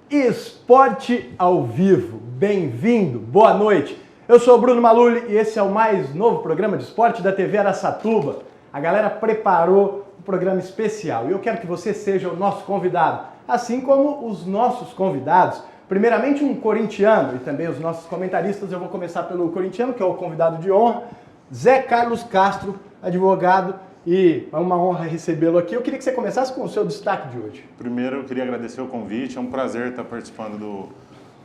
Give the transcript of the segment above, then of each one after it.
Esporte ao vivo, bem-vindo, boa noite. Eu sou o Bruno Maluli e esse é o mais novo programa de esporte da TV Araçatuba. A galera preparou um programa especial e eu quero que você seja o nosso convidado, assim como os nossos convidados. Primeiramente um corintiano e também os nossos comentaristas. Eu vou começar pelo corintiano, que é o convidado de honra, Zé Carlos Castro, advogado, e é uma honra recebê-lo aqui. Eu queria que você começasse com o seu destaque de hoje. Primeiro, eu queria agradecer o convite, é um prazer estar participando do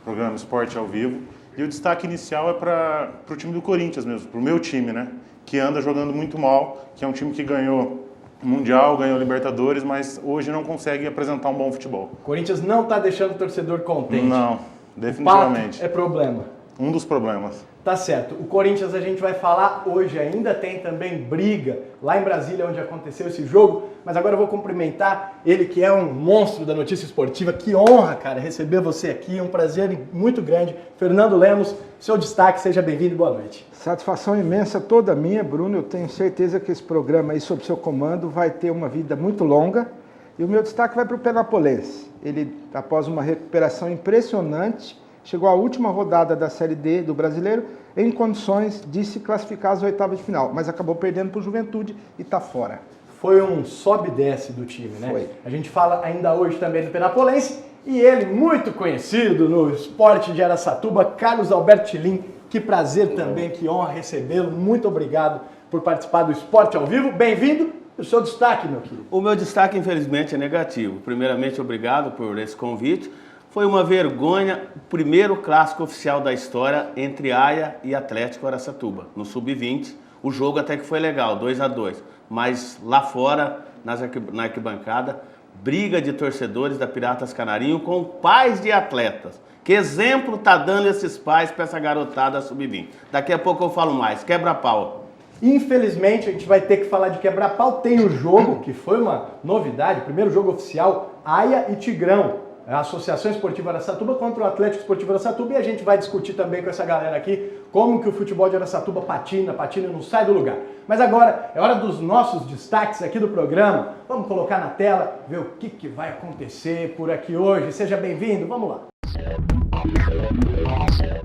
programa Esporte ao Vivo. E o destaque inicial é para o time do Corinthians mesmo, para o meu time, né? Que anda jogando muito mal, que é um time que ganhou Mundial, ganhou Libertadores, mas hoje não consegue apresentar um bom futebol. O Corinthians não está deixando o torcedor contente. Não, definitivamente. O pato é problema. Um dos problemas. Tá certo. O Corinthians a gente vai falar hoje, ainda tem também briga lá em Brasília, onde aconteceu esse jogo, mas agora eu vou cumprimentar ele que é um monstro da notícia esportiva. Que honra, cara, receber você aqui, um prazer muito grande. Fernando Lemos, seu destaque, seja bem-vindo e boa noite. Satisfação imensa toda minha, Bruno. Eu tenho certeza que esse programa aí, sob seu comando, vai ter uma vida muito longa. E o meu destaque vai para o Penapolense. Ele, após uma recuperação impressionante, chegou à última rodada da Série D do Brasileiro em condições de se classificar às oitavas de final, mas acabou perdendo para o Juventude e está fora. Foi um sobe e desce do time, né? Foi. A gente fala ainda hoje também do Penapolense e ele, muito conhecido no esporte de Araçatuba, Carlos Alberto Tilim. Que prazer também, que honra recebê-lo. Muito obrigado por participar do Esporte ao Vivo. Bem-vindo. O seu destaque, meu querido? O meu destaque, infelizmente, é negativo. Primeiramente, obrigado por esse convite. Foi uma vergonha o primeiro clássico oficial da história entre Aia e Atlético Araçatuba, no Sub-20. O jogo até que foi legal, 2-2. Mas lá fora, na arquibancada, briga de torcedores da Piratas Canarinho com pais de atletas. Que exemplo tá dando esses pais para essa garotada Sub-20? Daqui a pouco eu falo mais. Quebra-pau. Infelizmente, a gente vai ter que falar de quebra-pau. Tem o jogo, que foi uma novidade, o primeiro jogo oficial, Aia e Tigrão. A Associação Esportiva Araçatuba contra o Atlético Esportivo Araçatuba, e a gente vai discutir também com essa galera aqui como que o futebol de Araçatuba patina e não sai do lugar. Mas agora é hora dos nossos destaques aqui do programa. Vamos colocar na tela, ver o que vai acontecer por aqui hoje. Seja bem-vindo, vamos lá.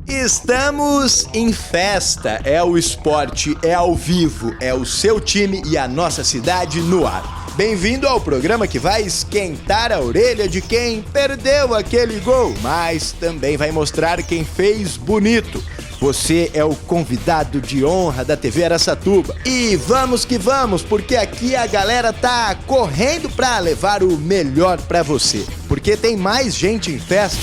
Estamos em festa, é o esporte, é ao vivo, é o seu time e a nossa cidade no ar. Bem-vindo ao programa que vai esquentar a orelha de quem perdeu aquele gol, mas também vai mostrar quem fez bonito. Você é o convidado de honra da TV Araçatuba. E vamos que vamos, porque aqui a galera tá correndo pra levar o melhor pra você, porque tem mais gente em festa.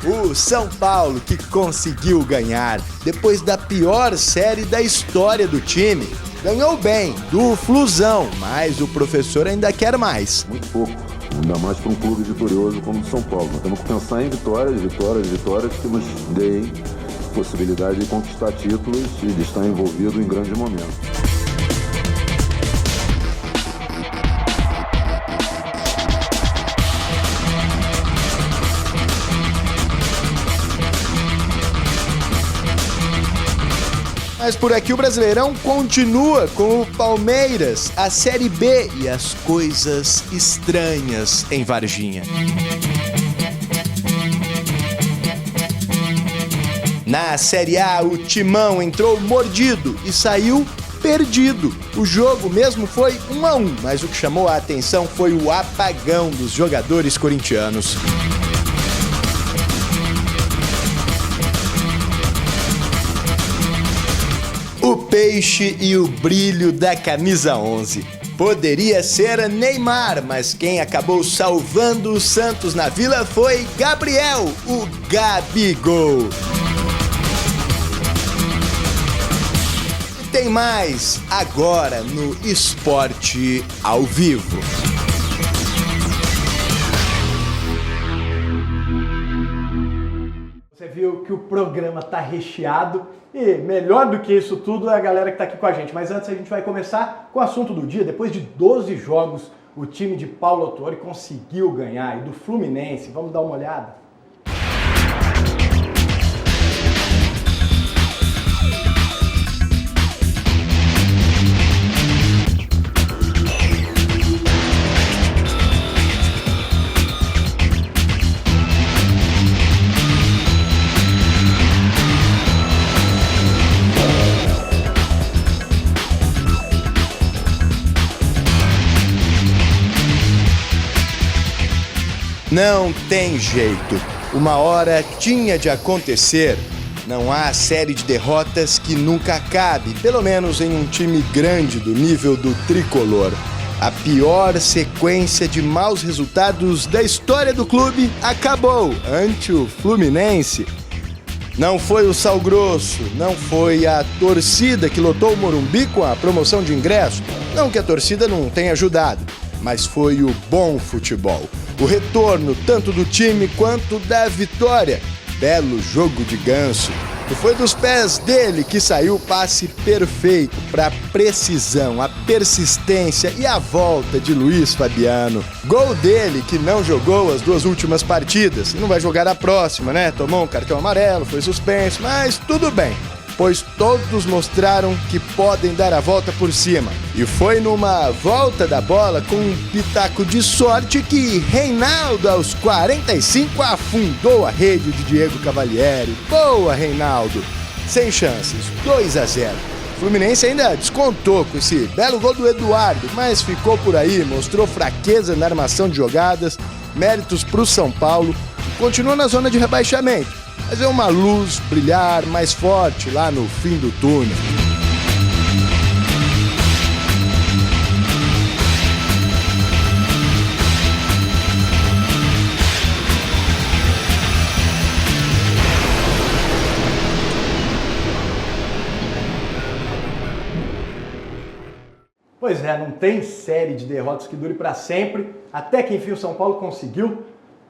O São Paulo, que conseguiu ganhar depois da pior série da história do time. Ganhou bem, do Flusão, mas o professor ainda quer mais. Muito pouco, ainda mais para um clube vitorioso como o São Paulo. Nós temos que pensar em vitórias que nos deem possibilidade de conquistar títulos e de estar envolvido em grandes momentos. Mas por aqui o Brasileirão continua com o Palmeiras, a Série B e as coisas estranhas em Varginha. Na Série A, o Timão entrou mordido e saiu perdido. O jogo mesmo foi 1-1, mas o que chamou a atenção foi o apagão dos jogadores corintianos. O peixe e o brilho da camisa 11. Poderia ser Neymar, mas quem acabou salvando o Santos na Vila foi Gabriel, o Gabigol. E tem mais agora no Esporte ao Vivo. Você viu que o programa tá recheado e melhor do que isso tudo é a galera que tá aqui com a gente. Mas antes a gente vai começar com o assunto do dia. Depois de 12 jogos, o time de Paulo Autuori conseguiu ganhar e do Fluminense. Vamos dar uma olhada? Não tem jeito. Uma hora tinha de acontecer. Não há série de derrotas que nunca acabe, pelo menos em um time grande do nível do tricolor. A pior sequência de maus resultados da história do clube acabou ante o Fluminense. Não foi o sal grosso, não foi a torcida que lotou o Morumbi com a promoção de ingresso. Não que a torcida não tenha ajudado, mas foi o bom futebol. O retorno tanto do time quanto da vitória. Belo jogo de Ganso. E foi dos pés dele que saiu o passe perfeito para a precisão, a persistência e a volta de Luiz Fabiano. Gol dele que não jogou as 2 últimas partidas e não vai jogar a próxima, né? Tomou um cartão amarelo, foi suspenso, mas tudo bem, pois todos mostraram que podem dar a volta por cima. E foi numa volta da bola com um pitaco de sorte que Reinaldo, aos 45, afundou a rede de Diego Cavalieri. Boa, Reinaldo! Sem chances, 2-0. O Fluminense ainda descontou com esse belo gol do Eduardo, mas ficou por aí, mostrou fraqueza na armação de jogadas, méritos para o São Paulo, que continua na zona de rebaixamento. Mas é uma luz brilhar mais forte lá no fim do túnel. Pois é, não tem série de derrotas que dure para sempre, até que enfim o São Paulo conseguiu.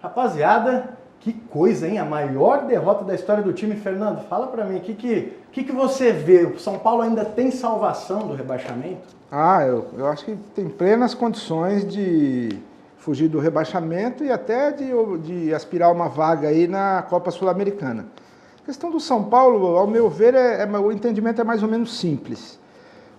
Rapaziada, que coisa, hein? A maior derrota da história do time. Fernando, fala pra mim, o que você vê? O São Paulo ainda tem salvação do rebaixamento? Eu acho que tem plenas condições de fugir do rebaixamento e até de aspirar uma vaga aí na Copa Sul-Americana. A questão do São Paulo, ao meu ver, o entendimento é mais ou menos simples.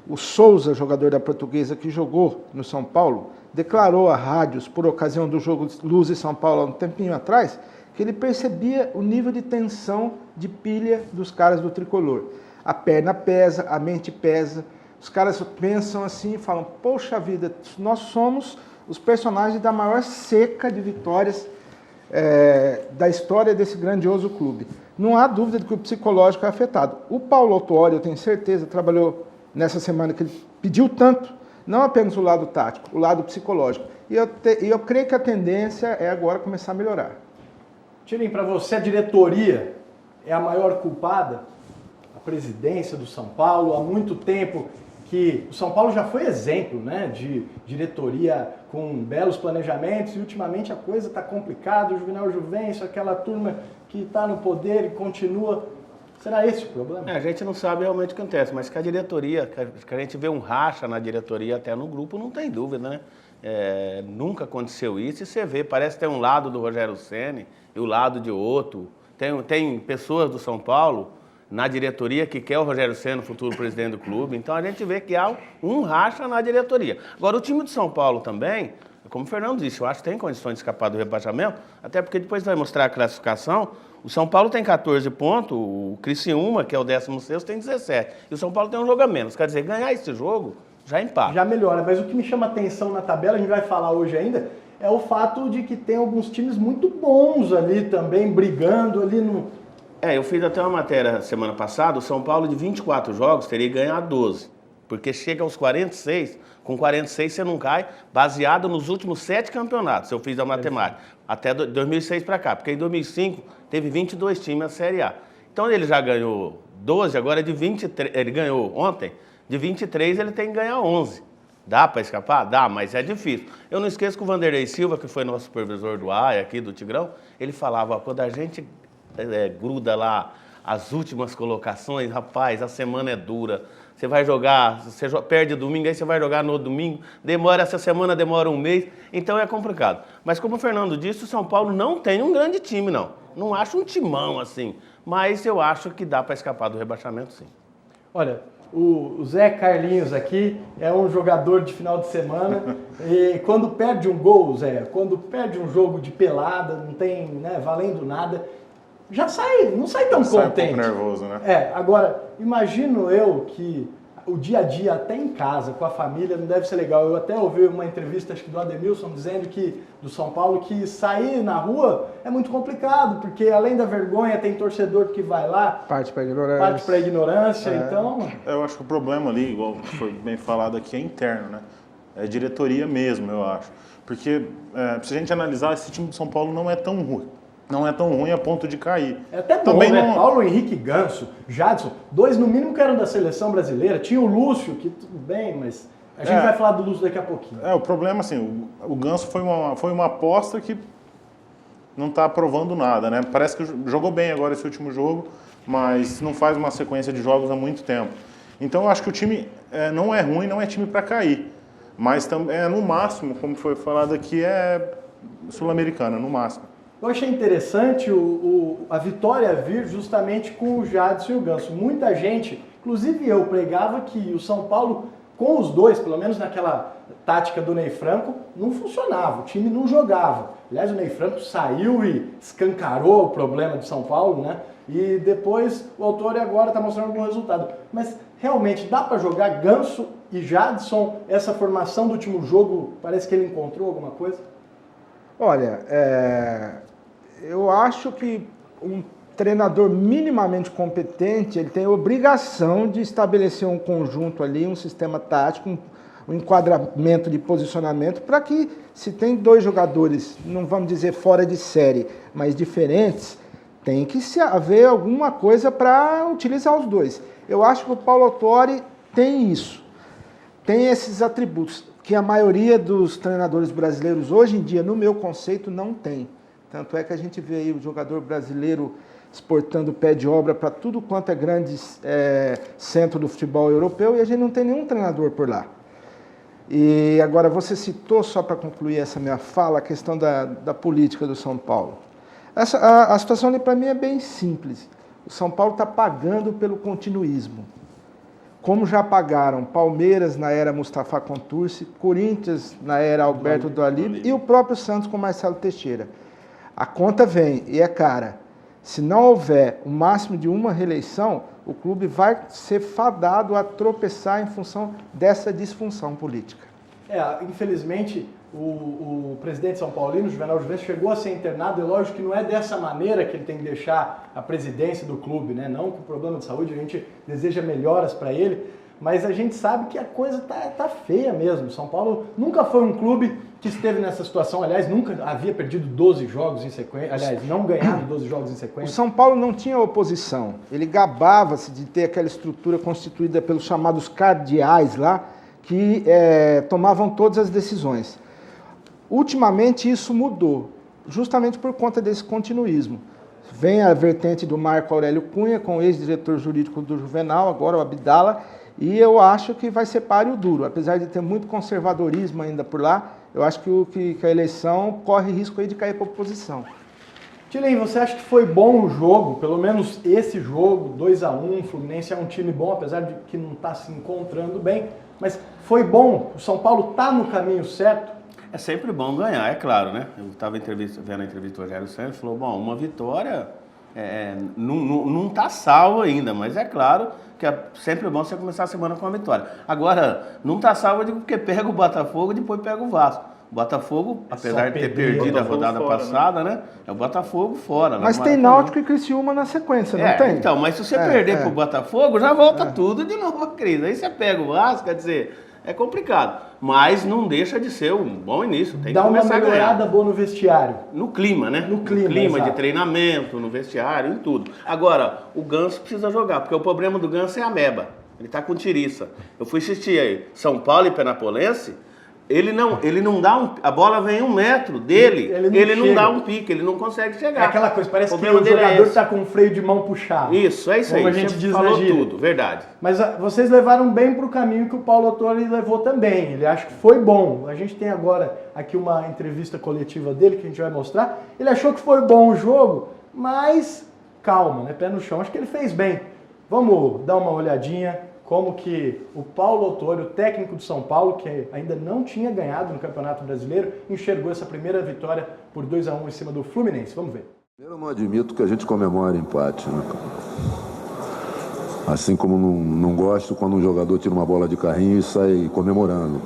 O Souza, jogador da Portuguesa que jogou no São Paulo, declarou a rádios, por ocasião do jogo Luz e São Paulo há um tempinho atrás, que ele percebia o nível de tensão de pilha dos caras do tricolor. A perna pesa, a mente pesa, os caras pensam assim e falam, poxa vida, nós somos os personagens da maior seca de vitórias da história desse grandioso clube. Não há dúvida de que o psicológico é afetado. O Paulo Autuori, eu tenho certeza, trabalhou nessa semana que ele pediu tanto, não apenas o lado tático, o lado psicológico. E eu creio que a tendência é agora começar a melhorar. Tirim, para você a diretoria é a maior culpada? A presidência do São Paulo, há muito tempo que o São Paulo já foi exemplo, né, de diretoria com belos planejamentos e ultimamente a coisa está complicada, o Juvenal Juvencio, aquela turma que está no poder e continua. Será esse o problema? A gente não sabe realmente o que acontece, mas que a diretoria, que a gente vê um racha na diretoria, até no grupo, não tem dúvida, né? Nunca aconteceu isso e você vê, parece que tem um lado do Rogério Ceni e o lado de outro. Tem pessoas do São Paulo na diretoria que quer o Rogério Ceni, futuro presidente do clube, então a gente vê que há um racha na diretoria. Agora, o time do São Paulo também, como o Fernando disse, eu acho que tem condições de escapar do rebaixamento, até porque depois vai mostrar a classificação. O São Paulo tem 14 pontos, o Criciúma, que é o 16º, tem 17. E o São Paulo tem um jogo a menos. Quer dizer, ganhar esse jogo já empata. Já melhora, mas o que me chama atenção na tabela, a gente vai falar hoje ainda, é o fato de que tem alguns times muito bons ali também, brigando ali no... Eu fiz até uma matéria semana passada, o São Paulo de 24 jogos teria que ganhar 12. Porque chega aos 46, com 46 você não cai, baseado nos últimos 7 campeonatos, eu fiz a matemática, até 2006 para cá, porque em 2005 teve 22 times na Série A. Então ele já ganhou 12, agora é de 23, ele ganhou ontem, de 23 ele tem que ganhar 11. Dá para escapar? Dá, mas é difícil. Eu não esqueço que o Vanderlei Silva, que foi nosso supervisor do AIA aqui, do Tigrão, ele falava, quando a gente gruda lá as últimas colocações, rapaz, a semana é dura. Você vai jogar, você perde domingo, aí você vai jogar no domingo, essa semana demora um mês, então é complicado. Mas como o Fernando disse, o São Paulo não tem um grande time, não. Não acho um timão assim, mas eu acho que dá para escapar do rebaixamento, sim. Olha, o Zé Carlinhos aqui é um jogador de final de semana e quando perde um gol, Zé, quando perde um jogo de pelada, não tem, né, valendo nada, não sai tão contente. Sai um pouco nervoso, né? Agora, imagino eu que o dia a dia, até em casa, com a família, não deve ser legal. Eu até ouvi uma entrevista, acho que do Ademilson, dizendo que, do São Paulo, que sair na rua é muito complicado, porque além da vergonha, tem torcedor que vai lá... Parte para a ignorância, então... Eu acho que o problema ali, igual foi bem falado aqui, é interno, né? É diretoria mesmo, eu acho. Porque, se a gente analisar, esse time do São Paulo não é tão ruim. Não é tão ruim a ponto de cair. É até bom, também né? Não... Paulo Henrique Ganso, Jadson, 2 no mínimo que eram da seleção brasileira. Tinha o Lúcio, que tudo bem, mas a gente vai falar do Lúcio daqui a pouquinho. O problema, assim, o Ganso foi uma aposta que não está provando nada, né? Parece que jogou bem agora esse último jogo, mas não faz uma sequência de jogos há muito tempo. Então eu acho que o time não é ruim, não é time para cair. Mas no máximo, como foi falado aqui, é sul-americana, no máximo. Eu achei interessante a vitória vir justamente com o Jadson e o Ganso. Muita gente, inclusive eu, pregava que o São Paulo, com os dois, pelo menos naquela tática do Ney Franco, não funcionava, o time não jogava. Aliás, o Ney Franco saiu e escancarou o problema do São Paulo, né? E depois o Autori agora está mostrando algum resultado. Mas realmente dá para jogar Ganso e Jadson? Essa formação do último jogo, parece que ele encontrou alguma coisa? Olha, eu acho que um treinador minimamente competente, ele tem a obrigação de estabelecer um conjunto ali, um sistema tático, um enquadramento de posicionamento, para que, se tem 2 jogadores, não vamos dizer fora de série, mas diferentes, tem que haver alguma coisa para utilizar os 2. Eu acho que o Paulo Autori tem isso, tem esses atributos, que a maioria dos treinadores brasileiros hoje em dia, no meu conceito, não tem. Tanto é que a gente vê aí o jogador brasileiro exportando pé de obra para tudo quanto é grande centro do futebol europeu e a gente não tem nenhum treinador por lá. E agora você citou, só para concluir essa minha fala, a questão da política do São Paulo. A situação ali para mim é bem simples. O São Paulo está pagando pelo continuismo. Como já pagaram Palmeiras na era Mustafa Contursi, Corinthians na era Alberto Dualib e o próprio Santos com Marcelo Teixeira. A conta vem e é cara. Se não houver o máximo de uma reeleição, o clube vai ser fadado a tropeçar em função dessa disfunção política. Infelizmente, o presidente São Paulino, Juvenal Juventus, chegou a ser internado, e lógico que não é dessa maneira que ele tem que deixar a presidência do clube, né? Não com problema de saúde, a gente deseja melhoras para ele, mas a gente sabe que a coisa tá feia mesmo. São Paulo nunca foi um clube que esteve nessa situação, aliás, nunca havia perdido 12 jogos em sequência, aliás, não ganhado 12 jogos em sequência. O São Paulo não tinha oposição, ele gabava-se de ter aquela estrutura constituída pelos chamados cardeais lá, que tomavam todas as decisões. Ultimamente isso mudou, justamente por conta desse continuismo. Vem a vertente do Marco Aurélio Cunha, com o ex-diretor jurídico do Juvenal, agora o Abdala, e eu acho que vai ser páreo duro. Apesar de ter muito conservadorismo ainda por lá, eu acho que a eleição corre risco aí de cair para a oposição. Tilen, você acha que foi bom o jogo, pelo menos esse jogo, 2-1, o Fluminense é um time bom, apesar de que não está se encontrando bem, mas foi bom, o São Paulo está no caminho certo? É sempre bom ganhar, é claro, né? Eu estava vendo a entrevista do Rogério Ceni, falou, bom, uma vitória não está salvo ainda, mas é claro que é sempre bom você começar a semana com uma vitória. Agora, não está salvo porque pega o Botafogo e depois pega o Vasco. O Botafogo, apesar de ter perdido a rodada passada, né? É o Botafogo fora. Mas tem Náutico e Criciúma na sequência, não tem? Então, mas se você perder pro Botafogo, já volta tudo de novo a crise. Aí você pega o Vasco, quer dizer, é complicado. Mas não deixa de ser um bom início. Tem Dá que começar uma melhorada boa no vestiário. No clima, né? No clima de treinamento, no vestiário, em tudo. Agora, o Ganso precisa jogar, porque o problema do Ganso é a ameba. Ele tá com tiriça. Eu fui assistir aí São Paulo e Penapolense. Ele não dá a bola vem 1 metro dele, ele não dá um pique, ele não consegue chegar. É aquela coisa, parece que o jogador está com o freio de mão puxado. Isso, é isso aí. Como a gente diz falou na gíria. tudo, verdade. Mas vocês levaram bem para o caminho que o Paulo Autori levou também. Ele acha que foi bom. A gente tem agora aqui uma entrevista coletiva dele que a gente vai mostrar. Ele achou que foi bom o jogo, mas calma, né? Pé no chão. Acho que ele fez bem. Vamos dar uma olhadinha como que o Paulo Autori, o técnico de São Paulo, que ainda não tinha ganhado no Campeonato Brasileiro, enxergou essa primeira vitória por 2-1 em cima do Fluminense. Vamos ver. Eu não admito que a gente comemore empate, né? Assim como não gosto quando um jogador tira uma bola de carrinho e sai comemorando.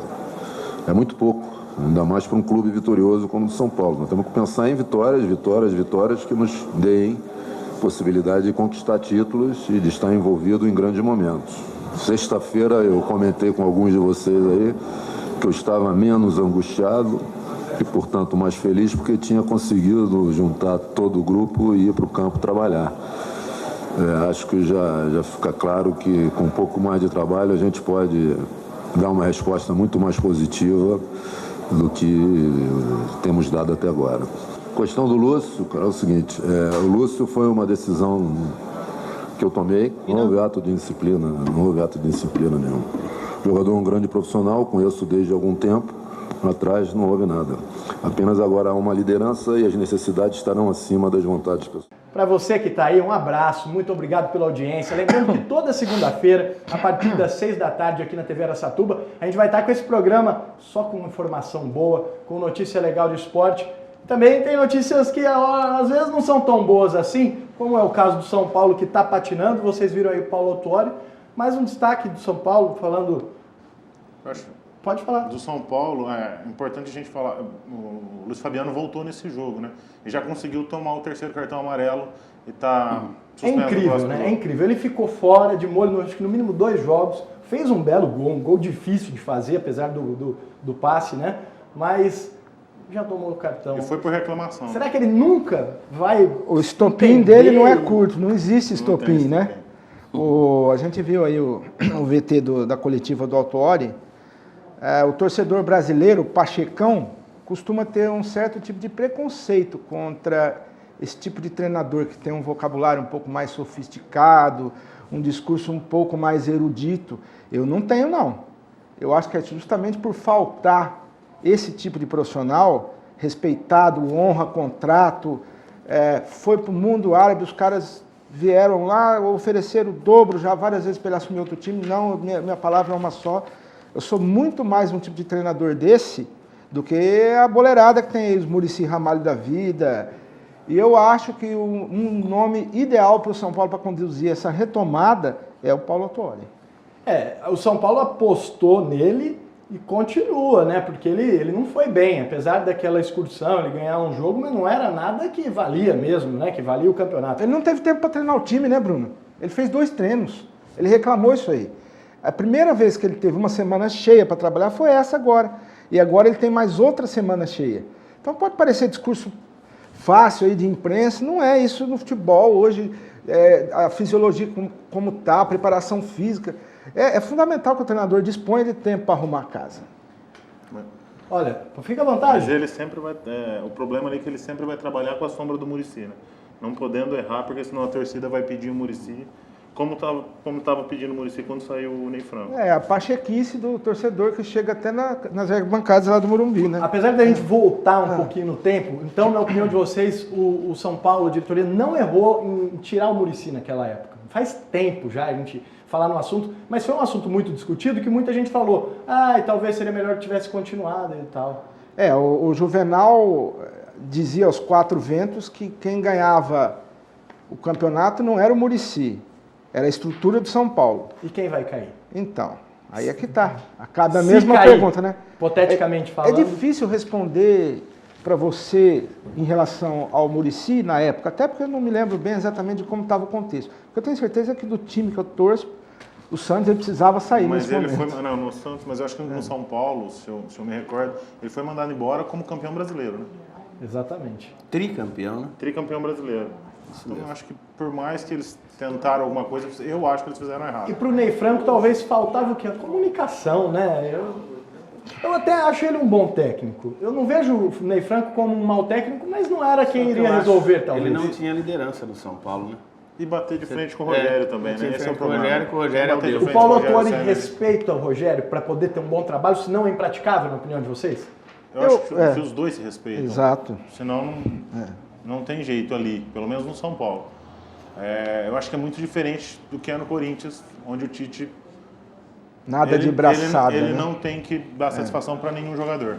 É muito pouco, ainda mais para um clube vitorioso como o São Paulo. Nós temos que pensar em vitórias que nos deem possibilidade de conquistar títulos e de estar envolvido em grandes momentos. Sexta-feira eu comentei com alguns de vocês aí que eu estava menos angustiado e, portanto, mais feliz porque tinha conseguido juntar todo o grupo e ir para o campo trabalhar. Acho que já fica claro que com um pouco mais de trabalho a gente pode dar uma resposta muito mais positiva do que temos dado até agora. A questão do Lúcio, cara, é o seguinte, o Lúcio foi uma decisão que eu tomei, não houve ato de indisciplina, nenhum. O jogador é um grande profissional, conheço desde algum tempo, atrás não houve nada. Apenas agora há uma liderança e as necessidades estarão acima das vontades pessoais. Para você que está aí, um abraço, muito obrigado pela audiência. Lembrando que toda segunda-feira, a partir das 6 da tarde aqui na TV Araçatuba, a gente vai estar com esse programa só com informação boa, com notícia legal de esporte. Também tem notícias que às vezes não são tão boas assim, como é o caso do São Paulo que está patinando. Vocês viram aí o Paulo Autuori. Mais um destaque do São Paulo, falando... Pode falar. Do São Paulo, é importante a gente falar, o Luiz Fabiano voltou nesse jogo, né? E já conseguiu tomar o terceiro cartão amarelo e está suspenso. É incrível, né? Jogo. É incrível. Ele ficou fora de molho, acho que no mínimo 2 jogos, fez um belo gol, um gol difícil de fazer, apesar do passe, né? Mas já tomou o cartão. E foi por reclamação. Será que ele nunca vai... O estopim dele não é curto, não existe estopim, né? A gente viu aí o VT da coletiva do Autuori. O torcedor brasileiro, Pachecão, costuma ter um certo tipo de preconceito contra esse tipo de treinador que tem um vocabulário um pouco mais sofisticado, um discurso um pouco mais erudito. Eu não tenho, não. Eu acho que é justamente por faltar esse tipo de profissional, respeitado, honra contrato, foi para o mundo árabe, os caras vieram lá, ofereceram o dobro já várias vezes para ele assumir outro time. Não, minha palavra é uma só. Eu sou muito mais um tipo de treinador desse do que a boleirada que tem aí, os Muricy Ramalho da vida. E eu acho que um nome ideal para o São Paulo para conduzir essa retomada é o Paulo Autuori. O São Paulo apostou nele e continua, né? Porque ele não foi bem, apesar daquela excursão, ele ganhar um jogo, mas não era nada que valia mesmo, né? Que valia o campeonato. Ele não teve tempo para treinar o time, né, Bruno? Ele fez 2 treinos, ele reclamou isso aí. A primeira vez que ele teve uma semana cheia para trabalhar foi essa agora. E agora ele tem mais outra semana cheia. Então pode parecer discurso fácil aí de imprensa, não é isso no futebol hoje. A fisiologia como está, a preparação física. É fundamental que o treinador disponha de tempo para arrumar a casa. Olha, fica à vontade. Mas ele sempre vai... o problema ali é que ele sempre vai trabalhar com a sombra do Muricy, né? Não podendo errar, porque senão a torcida vai pedir o Muricy. Como estava pedindo o Muricy quando saiu o Ney Franco. A pachequice do torcedor que chega até nas bancadas lá do Morumbi, né? Apesar da gente voltar um pouquinho no tempo, então, na opinião de vocês, o São Paulo, a diretoria, não errou em tirar o Muricy naquela época. Faz tempo já a gente falar no assunto, mas foi um assunto muito discutido que muita gente falou, talvez seria melhor que tivesse continuado e tal. O Juvenal dizia aos 4 ventos que quem ganhava o campeonato não era o Muricy. Era a estrutura do São Paulo. E quem vai cair? Então, aí é que tá. Acaba a mesma pergunta, né? Hipoteticamente falando. É difícil responder para você em relação ao Muricy na época, até porque eu não me lembro bem exatamente de como estava o contexto. Eu tenho certeza que do time que eu torço, o Santos ele precisava sair nesse momento. No Santos, mas eu acho que no São Paulo, se eu me recordo, ele foi mandado embora como campeão brasileiro, né? Exatamente. Tricampeão, né? Tricampeão brasileiro. Então, eu acho que por mais que eles tentaram alguma coisa, eu acho que eles fizeram errado. E para o Ney Franco talvez faltava o quê? A comunicação, né? Eu até acho ele um bom técnico. Eu não vejo o Ney Franco como um mau técnico, mas não era quem iria resolver, talvez. Ele não tinha liderança no São Paulo, né? E bater de frente com o Rogério também, né? Esse é o problema. O Rogério é o Deus. O Paulo Autuori respeita o Rogério para poder ter um bom trabalho, senão é impraticável, na opinião de vocês? Eu acho que os dois se respeitam. Exato. Senão não tem jeito ali, pelo menos no São Paulo. Eu acho que é muito diferente do que é no Corinthians, onde o Tite... Nada de braçada, Ele né? não tem que dar satisfação para nenhum jogador.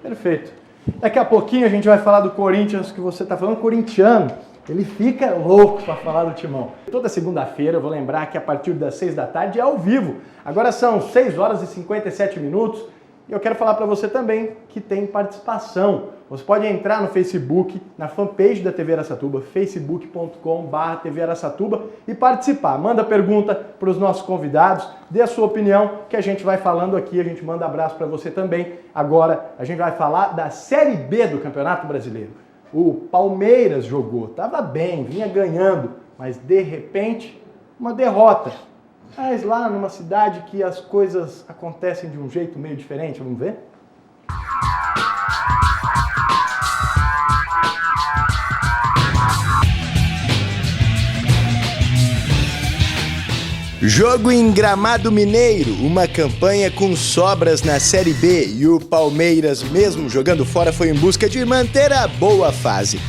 Perfeito. Daqui a pouquinho a gente vai falar do Corinthians, que você está falando, corintiano. Ele fica louco para falar do Timão. Toda segunda-feira eu vou lembrar que a partir das 6 da tarde é ao vivo. Agora são 6 horas e 57 minutos e eu quero falar para você também que tem participação. Você pode entrar no Facebook, na fanpage da TV Araçatuba, facebook.com/TV Araçatuba e participar. Manda pergunta para os nossos convidados, dê a sua opinião que a gente vai falando aqui, a gente manda abraço para você também. Agora a gente vai falar da Série B do Campeonato Brasileiro. O Palmeiras jogou, estava bem, vinha ganhando, mas de repente uma derrota. Mas lá numa cidade que as coisas acontecem de um jeito meio diferente, vamos ver? Jogo em Gramado Mineiro, uma campanha com sobras na Série B e o Palmeiras, mesmo jogando fora, foi em busca de manter a boa fase.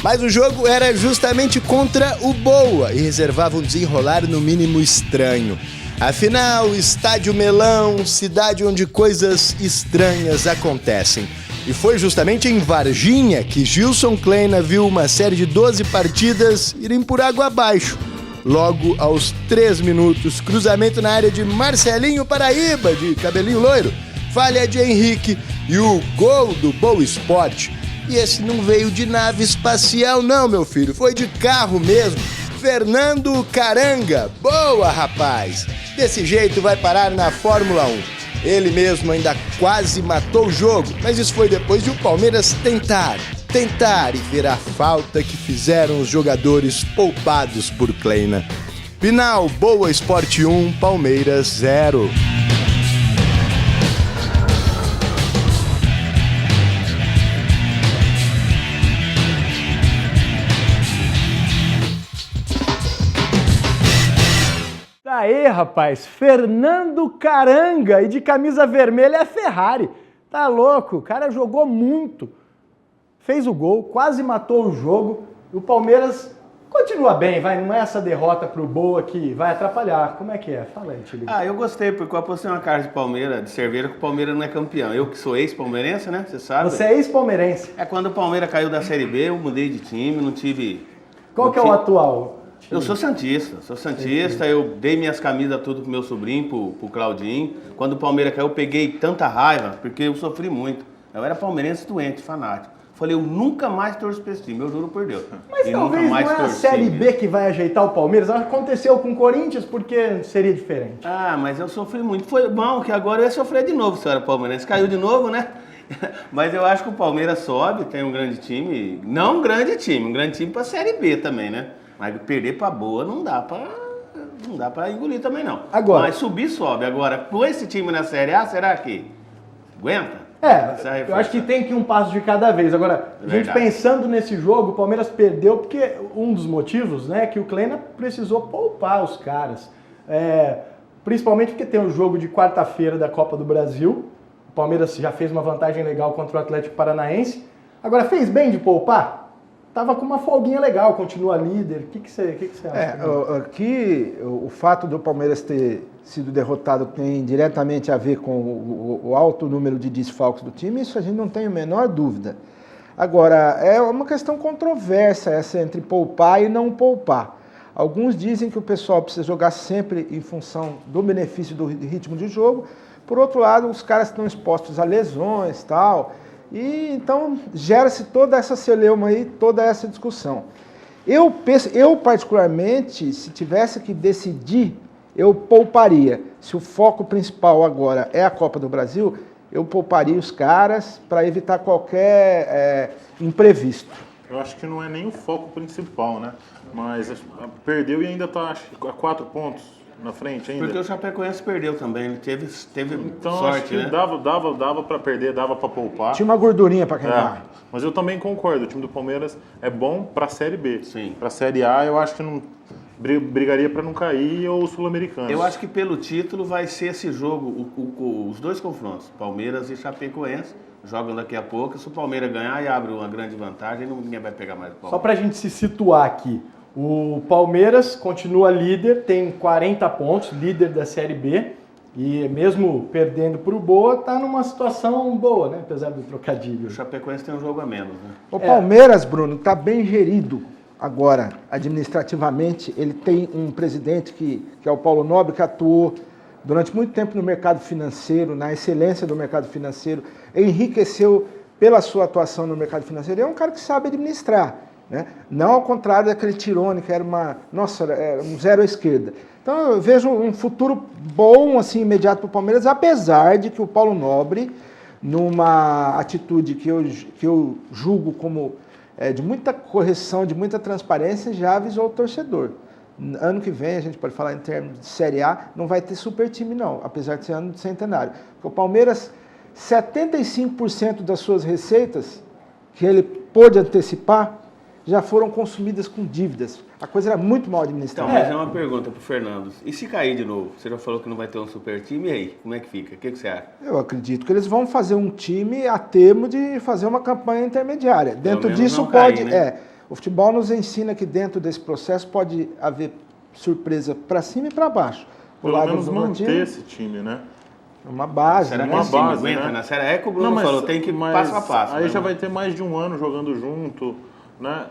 Mas o jogo era justamente contra o Boa e reservava um desenrolar no mínimo estranho. Afinal, Estádio Melão, cidade onde coisas estranhas acontecem. E foi justamente em Varginha que Gilson Kleina viu uma série de 12 partidas irem por água abaixo. Logo aos 3 minutos, cruzamento na área de Marcelinho Paraíba, de cabelinho loiro, falha de Henrique e o gol do Boa Esporte. E esse não veio de nave espacial não, meu filho, foi de carro mesmo. Fernando Caranga, boa rapaz! Desse jeito vai parar na Fórmula 1. Ele mesmo ainda quase matou o jogo, mas isso foi depois de o Palmeiras tentar e ver a falta que fizeram os jogadores poupados por Kleina. Final, Boa Esporte 1, Palmeiras 0. Aê, rapaz, Fernando Caranga e de camisa vermelha é Ferrari. Tá louco, o cara jogou muito. Fez o gol, quase matou o jogo. E o Palmeiras continua bem, vai. Não é essa derrota pro Boa que vai atrapalhar. Como é que é? Fala aí, Tili. Eu gostei, porque eu apostei uma cara de Palmeiras, de cerveja, que o Palmeiras não é campeão. Eu que sou ex-palmeirense, né? Você sabe. Você é ex-palmeirense. Quando o Palmeiras caiu da Série B, eu mudei de time, não tive... Qual que é o atual? Eu sou santista, eu dei minhas camisas tudo pro meu sobrinho, pro Claudinho. Quando o Palmeiras caiu, eu peguei tanta raiva, porque eu sofri muito. Eu era palmeirense doente, fanático. Falei, eu nunca mais torço pra esse time, eu juro por Deus. Mas e talvez nunca mais não é a torci, Série B que vai ajeitar o Palmeiras. Aconteceu com o Corinthians, porque seria diferente. Mas eu sofri muito. Foi bom que agora eu ia sofrer de novo, se eu era palmeirense. Caiu de novo, né? Mas eu acho que o Palmeiras sobe, tem um grande time. Não um grande time pra Série B também, né? Mas perder pra Boa não dá pra engolir também, não. Agora, mas subir, sobe. Agora, com esse time na Série A, será que aguenta? Eu acho que tem que ir um passo de cada vez. Agora, a gente pensando nesse jogo, o Palmeiras perdeu porque um dos motivos, né, que o Kleina precisou poupar os caras. Principalmente porque tem o jogo de quarta-feira da Copa do Brasil. O Palmeiras já fez uma vantagem legal contra o Atlético Paranaense. Agora, fez bem de poupar? Tava com uma folguinha legal, continua líder. O que você acha? Aqui, o fato do Palmeiras ter sido derrotado tem diretamente a ver com o alto número de desfalques do time, isso a gente não tem a menor dúvida. Agora, é uma questão controversa essa entre poupar e não poupar. Alguns dizem que o pessoal precisa jogar sempre em função do benefício do ritmo de jogo. Por outro lado, os caras estão expostos a lesões e tal. E então gera-se toda essa celeuma aí, toda essa discussão. Eu particularmente, se tivesse que decidir, eu pouparia. Se o foco principal agora é a Copa do Brasil, eu pouparia os caras para evitar qualquer imprevisto. Eu acho que não é nem o foco principal, né? Mas perdeu e ainda está a 4 pontos na frente ainda. Porque o Chapecoense perdeu também, ele teve então, sorte, acho que né? dava para perder, dava para poupar. Tinha uma gordurinha para queimar. Mas eu também concordo, o time do Palmeiras é bom para a Série B. Sim. Para a Série A eu acho que não brigaria para não cair ou Sul-Americano. Eu acho que pelo título vai ser esse jogo, os dois confrontos, Palmeiras e Chapecoense, jogam daqui a pouco. Se o Palmeiras ganhar e abre uma grande vantagem, ninguém vai pegar mais o Palmeiras. Só para a gente se situar aqui, o Palmeiras continua líder, tem 40 pontos, líder da Série B, e mesmo perdendo para o Boa, está numa situação boa, né? Apesar do trocadilho. O Chapecoense tem um jogo a menos, né? O Palmeiras, Bruno, está bem gerido. Agora, administrativamente, ele tem um presidente que é o Paulo Nobre, que atuou durante muito tempo no mercado financeiro, na excelência do mercado financeiro, enriqueceu pela sua atuação no mercado financeiro. Ele é um cara que sabe administrar, né? Não ao contrário daquele Tirone, que era um zero à esquerda. Então eu vejo um futuro bom, assim, imediato para o Palmeiras, apesar de que o Paulo Nobre, numa atitude que eu julgo como de muita correção, de muita transparência, já avisou o torcedor. Ano que vem, a gente pode falar em termos de Série A, não vai ter super time não, apesar de ser ano de centenário. Porque o Palmeiras, 75% das suas receitas, que ele pôde antecipar, já foram consumidas com dívidas. A coisa era muito mal administrada. Então, mas é uma pergunta para o Fernando. E se cair de novo? Você já falou que não vai ter um super time, e aí? Como é que fica? O que você acha? Eu acredito que eles vão fazer um time a termo de fazer uma campanha intermediária. Dentro disso pode... Cair, né? O futebol nos ensina que dentro desse processo pode haver surpresa para cima e para baixo. Pelo menos manter esse time, né? Uma base. Será que uma esse time base, aguenta, né? Na Série A é que o Bruno falou, tem que ir passo a passo. Aí né? já vai ter mais de um ano jogando junto, né?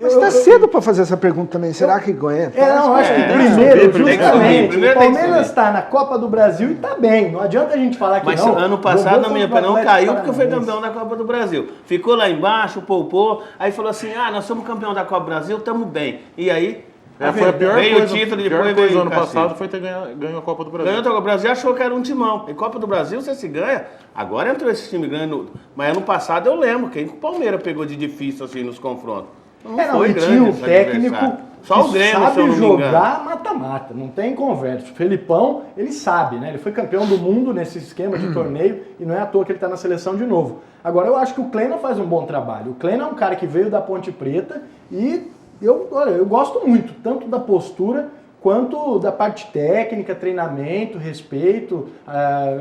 Mas está cedo para fazer essa pergunta também. Será que aguenta? Não, acho que primeiro, justamente, o Palmeiras está na Copa do Brasil e está bem. Não adianta a gente falar que mas não. Mas ano passado, na minha opinião, caiu porque foi campeão da Copa do Brasil. Ficou lá embaixo, poupou, aí falou assim, nós somos campeão da Copa do Brasil, estamos bem. E aí... foi a pior veio coisa, o título, depois pior veio coisa o ano castigo. passado foi ter ganho a Copa do Brasil. Ganhou a Copa do Brasil, achou que era um timão. E Copa do Brasil, você se ganha. Agora entrou esse time ganhando. Mas ano passado eu lembro, quem o Palmeiras pegou de difícil assim nos confrontos. Não foi grande tinha um esse técnico adversário. Só o Grêmio, se eu sabe não me engano. jogar mata-mata, não tem conversa. O Felipão, ele sabe, né? Ele foi campeão do mundo nesse esquema de torneio e não é à toa que ele está na seleção de novo. Agora, eu acho que o Kleina faz um bom trabalho. O Kleina é um cara que veio da Ponte Preta e eu gosto muito, tanto da postura quanto da parte técnica, treinamento, respeito.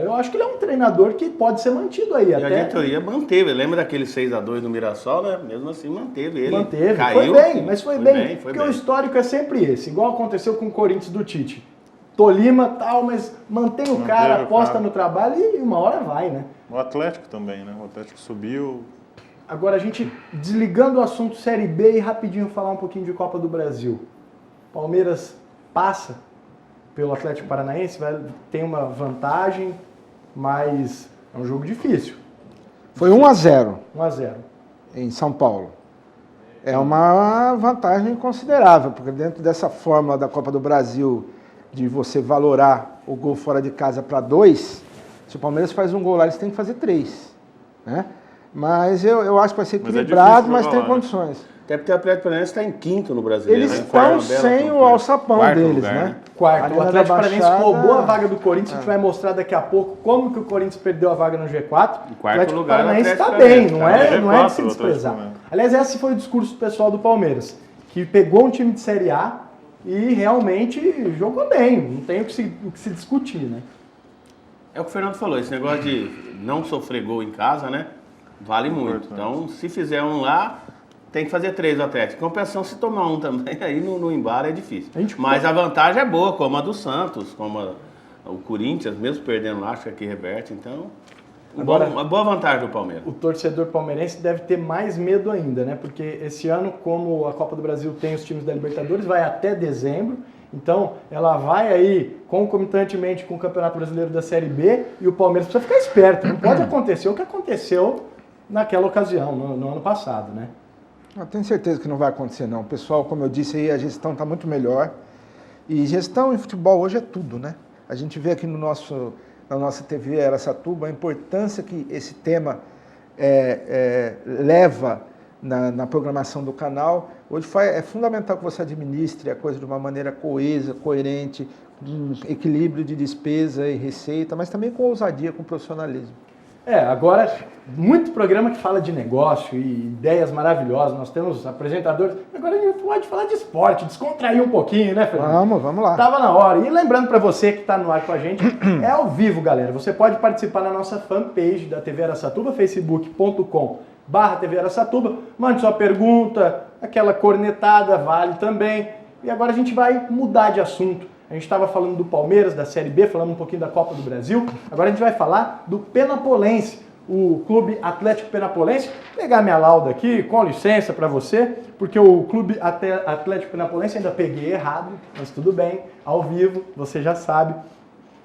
Eu acho que ele é um treinador que pode ser mantido aí. E a diretoria manteve. Lembra daquele 6-2 no Mirassol, né? Mesmo assim, manteve ele. Manteve, caiu, foi bem, mas foi bem. Foi porque bem. o histórico é sempre esse, igual aconteceu com o Corinthians do Tite. Tolima, tal, mas mantém o cara, aposta no trabalho e uma hora vai, né? O Atlético também, né? O Atlético subiu. Agora, a gente desligando o assunto Série B e rapidinho falar um pouquinho de Copa do Brasil. Palmeiras passa pelo Atlético Paranaense, tem uma vantagem, mas é um jogo difícil. Foi 1-0. 1-0. Em São Paulo. É uma vantagem considerável, porque dentro dessa fórmula da Copa do Brasil, de você valorar o gol fora de casa para 2, se o Palmeiras faz um gol lá, eles têm que fazer 3. Né? Mas eu acho que vai ser equilibrado, mas tem condições. Até porque o Atlético Paranaense está em quinto no Brasileiro. Eles estão sem o alçapão deles, lugar, né? Quarto. O Atlético Paranaense roubou a vaga do Corinthians. A gente vai mostrar daqui a pouco como que o Corinthians perdeu a vaga no G4. Em quarto lugar, o Paranaense está bem, não é de se desprezar. Aliás, esse foi o discurso do pessoal do Palmeiras, que pegou um time de Série A e realmente jogou bem. Não tem o que se discutir, né? É o que o Fernando falou, esse negócio de não sofrer gol em casa, né? Vale muito. Então, se fizer um lá, tem que fazer 3 do Atlético. Em compensação, se tomar um também, aí no embalo é difícil. Mas a vantagem é boa, como a do Santos, como o Corinthians, mesmo perdendo lá, acho que aqui reverte. Então, uma boa vantagem do Palmeiras. O torcedor palmeirense deve ter mais medo ainda, né? Porque esse ano, como a Copa do Brasil tem os times da Libertadores, vai até dezembro. Então, ela vai aí concomitantemente com o Campeonato Brasileiro da Série B e o Palmeiras precisa ficar esperto. Não pode acontecer o que aconteceu naquela ocasião, no ano passado, né? Eu tenho certeza que não vai acontecer, não. Pessoal, como eu disse aí, a gestão está muito melhor. E gestão em futebol hoje é tudo, né? A gente vê aqui na nossa TV Araçatuba a importância que esse tema leva na programação do canal. Hoje é fundamental que você administre a coisa de uma maneira coesa, coerente, com equilíbrio de despesa e receita, mas também com ousadia, com profissionalismo. Agora, muito programa que fala de negócio e ideias maravilhosas. Nós temos apresentadores. Agora a gente pode falar de esporte, descontrair um pouquinho, né, Fernando? Vamos lá. Tava na hora. E lembrando para você que está no ar com a gente, é ao vivo, galera. Você pode participar na nossa fanpage da TV Araçatuba, facebook.com/TV Araçatuba. Mande sua pergunta, aquela cornetada vale também. E agora a gente vai mudar de assunto. A gente estava falando do Palmeiras, da Série B, falando um pouquinho da Copa do Brasil. Agora a gente vai falar do Penapolense. o Clube Atlético Penapolense. Vou pegar minha lauda aqui, com licença para você, porque o Clube Atlético Penapolense ainda peguei errado, mas tudo bem, ao vivo, você já sabe.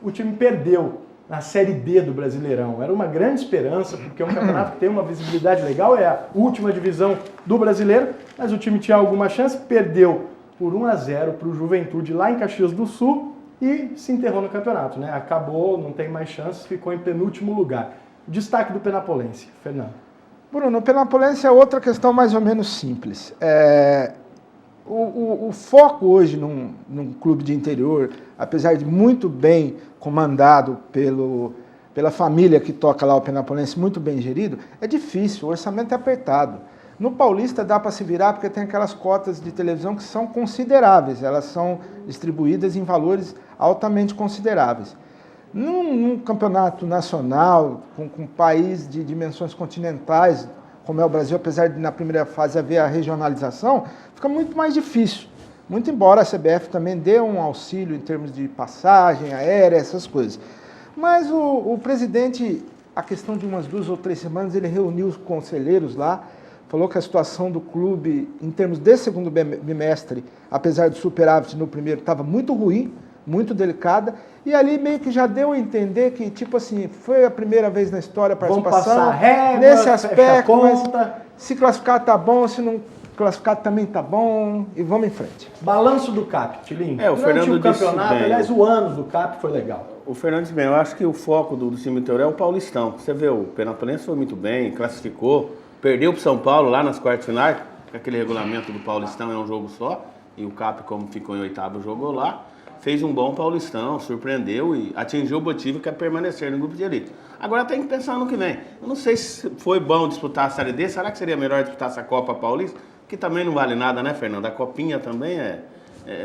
O time perdeu na Série D do Brasileirão. Era uma grande esperança, porque é um campeonato que tem uma visibilidade legal, é a última divisão do Brasileiro, mas o time tinha alguma chance, perdeu por 1-0 para o Juventude lá em Caxias do Sul e se enterrou no campeonato, né? Acabou, não tem mais chances, ficou em penúltimo lugar. Destaque do Penapolense, Fernando. Bruno, o Penapolense é outra questão mais ou menos simples. O foco hoje num clube de interior, apesar de muito bem comandado pela família que toca lá o Penapolense, muito bem gerido, é difícil, o orçamento é apertado. No Paulista dá para se virar porque tem aquelas cotas de televisão que são consideráveis, elas são distribuídas em valores altamente consideráveis. Num campeonato nacional, com um país de dimensões continentais, como é o Brasil, apesar de na primeira fase haver a regionalização, fica muito mais difícil. Muito embora a CBF também dê um auxílio em termos de passagem aérea, essas coisas. Mas o presidente, a questão de umas 2 ou 3 semanas, ele reuniu os conselheiros lá, falou que a situação do clube, em termos de segundo bimestre, apesar do superávit no primeiro, estava muito ruim, muito delicada, e ali meio que já deu a entender que, tipo assim, foi a primeira vez na história a participação, vamos passar régua, nesse aspecto, mas conta. Se classificar tá bom, se não classificar também tá bom, e vamos em frente. Balanço do CAP, Tilinho. O Durante Fernando o campeonato, disse bem. aliás, o ano do CAP foi legal. O Fernando disse bem, eu acho que o foco do time interior é o Paulistão. Você vê, o Penapolense foi muito bem, classificou, perdeu para o São Paulo lá nas quartas finais, porque aquele regulamento do Paulistão é um jogo só, e o CAP, como ficou em 8º, jogou lá. Fez um bom Paulistão, surpreendeu e atingiu o objetivo que é permanecer no grupo de elite. Agora tem que pensar no que vem. Eu não sei se foi bom disputar a Série D, será que seria melhor disputar essa Copa Paulista? Que também não vale nada, né, Fernando? A Copinha também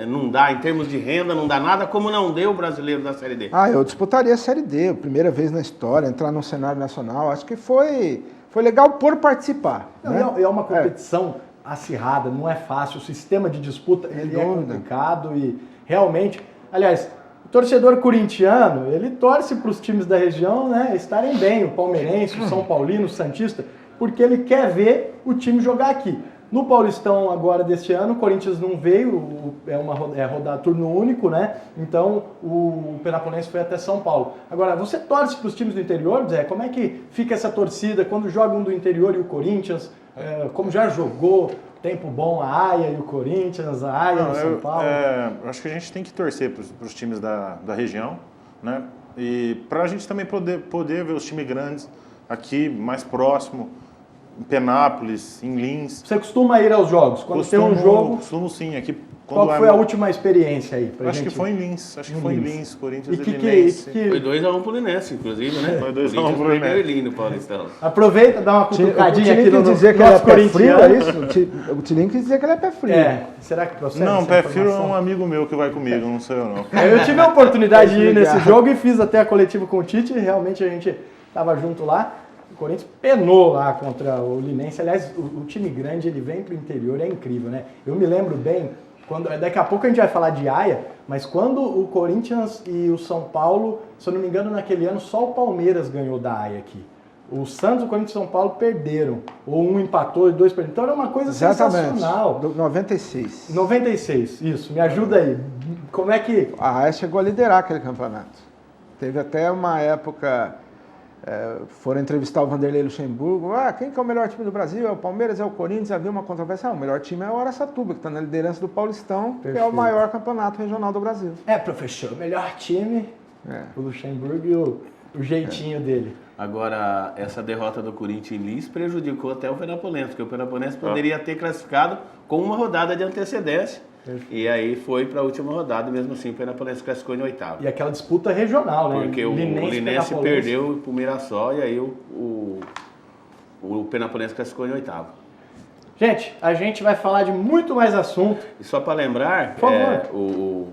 não dá, em termos de renda, não dá nada, como não deu o brasileiro da Série D. Eu disputaria a Série D, primeira vez na história, entrar no cenário nacional. Acho que foi legal por participar. Não, né? é uma competição acirrada, não é fácil. O sistema de disputa ele é complicado e realmente... Aliás, o torcedor corintiano, ele torce para os times da região, né, estarem bem, o palmeirense, o São Paulino, o Santista, porque ele quer ver o time jogar aqui. No Paulistão agora deste ano, o Corinthians não veio, é rodada turno único, né? Então o Penapolense foi até São Paulo. Agora, você torce para os times do interior, Zé? Como é que fica essa torcida quando joga um do interior e o Corinthians? Como já jogou, tempo bom a AIA e o Corinthians, a AIA e o São Paulo? Eu acho que a gente tem que torcer para os times da região, né? E para a gente também poder ver os times grandes aqui, mais próximo, em Penápolis, em Lins. Você costuma ir aos jogos? Quando tem um jogo... Costumo sim. Aqui, qual foi a última experiência aí? Acho que foi em Lins. Corinthians e Linense. Foi 2-1 pro Linense, inclusive, né? Foi 2-1 pro Linense no Paulistão. Aproveita, dá uma cutucadinha aqui no dizer que ele é pé frio, é isso? O Tilinho quis dizer que ele é pé frio. Será que procede? Não, pé frio é um amigo meu que vai comigo, não sei eu não. Eu tive a oportunidade de ir nesse jogo e fiz até a coletiva com o Tite, realmente a gente estava junto lá. O Corinthians penou lá contra o Linense. Aliás, o time grande, ele vem pro interior, é incrível, né? Eu me lembro bem, daqui a pouco a gente vai falar de AIA, mas quando o Corinthians e o São Paulo, se eu não me engano, naquele ano só o Palmeiras ganhou da AIA aqui. O Santos, o Corinthians e o São Paulo perderam. Ou um empatou e 2 perderam. Então era uma coisa sensacional. 96. 96, isso. Me ajuda aí. Como é que... A AIA chegou a liderar aquele campeonato. Teve até uma época... foram entrevistar o Vanderlei Luxemburgo. Quem que é o melhor time do Brasil? É o Palmeiras, é o Corinthians? Havia uma controvérsia. O melhor time é o Araçatuba, que está na liderança do Paulistão, que é o maior campeonato regional do Brasil. Professor, o melhor time, o Luxemburgo e o jeitinho dele. Agora, essa derrota do Corinthians em Lins prejudicou até o Penapolense, porque o Penapolense poderia ter classificado com uma rodada de antecedência. E aí foi para a última rodada, mesmo assim o Penapolense classificou em 8º. E aquela disputa regional, né? Porque o Linense perdeu para o Mirassol e aí o Penapolense classificou em 8º. Gente, a gente vai falar de muito mais assunto. E só para lembrar, por favor.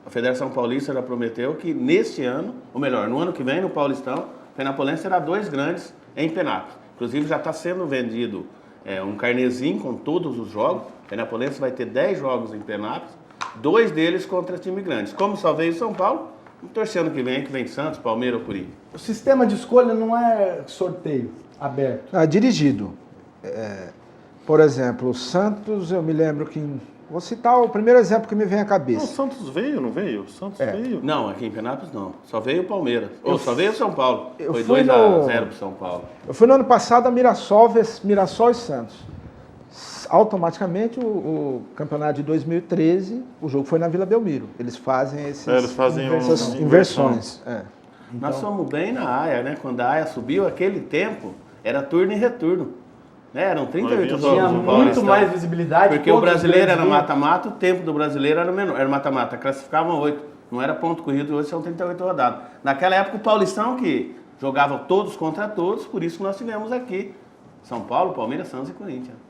A Federação Paulista já prometeu que neste ano, ou melhor, no ano que vem, no Paulistão, o Penapolense terá 2 grandes em Penápolis. Inclusive já está sendo vendido um carnezinho com todos os jogos. O Penapolense vai ter 10 jogos em Penápolis, 2 deles contra time grandes. Como só veio São Paulo, Torcendo que vem Santos, Palmeiras ou Corinthians. O sistema de escolha não é sorteio aberto. Dirigido. Por exemplo, o Santos, eu me lembro que... Vou citar o primeiro exemplo que me vem à Não, o cabeça. Santos veio, não veio? O Santos veio. Não, aqui em Penápolis não. Só veio o Palmeiras. Ou só veio o São Paulo. eu Foi fui 2-0 pro São Paulo. Eu fui no ano passado a Mirassol e Santos. Automaticamente, o campeonato de 2013, o jogo foi na Vila Belmiro. Eles fazem Eles fazem essas uma inversões. Nós fomos bem na AIA, né? Quando a AIA subiu, aquele tempo, era turno e retorno. Né? Eram 38 jogos Tinha no muito Paulistão. mais visibilidade. Porque o todos os brasileiro grandes era vinham. mata-mata, o tempo do brasileiro era menor. Era mata-mata, classificavam 8. Não era ponto corrido, hoje são 38 rodadas. Naquela época, o Paulistão que jogava todos contra todos, por isso que nós tivemos aqui São Paulo, Palmeiras, Santos e Corinthians.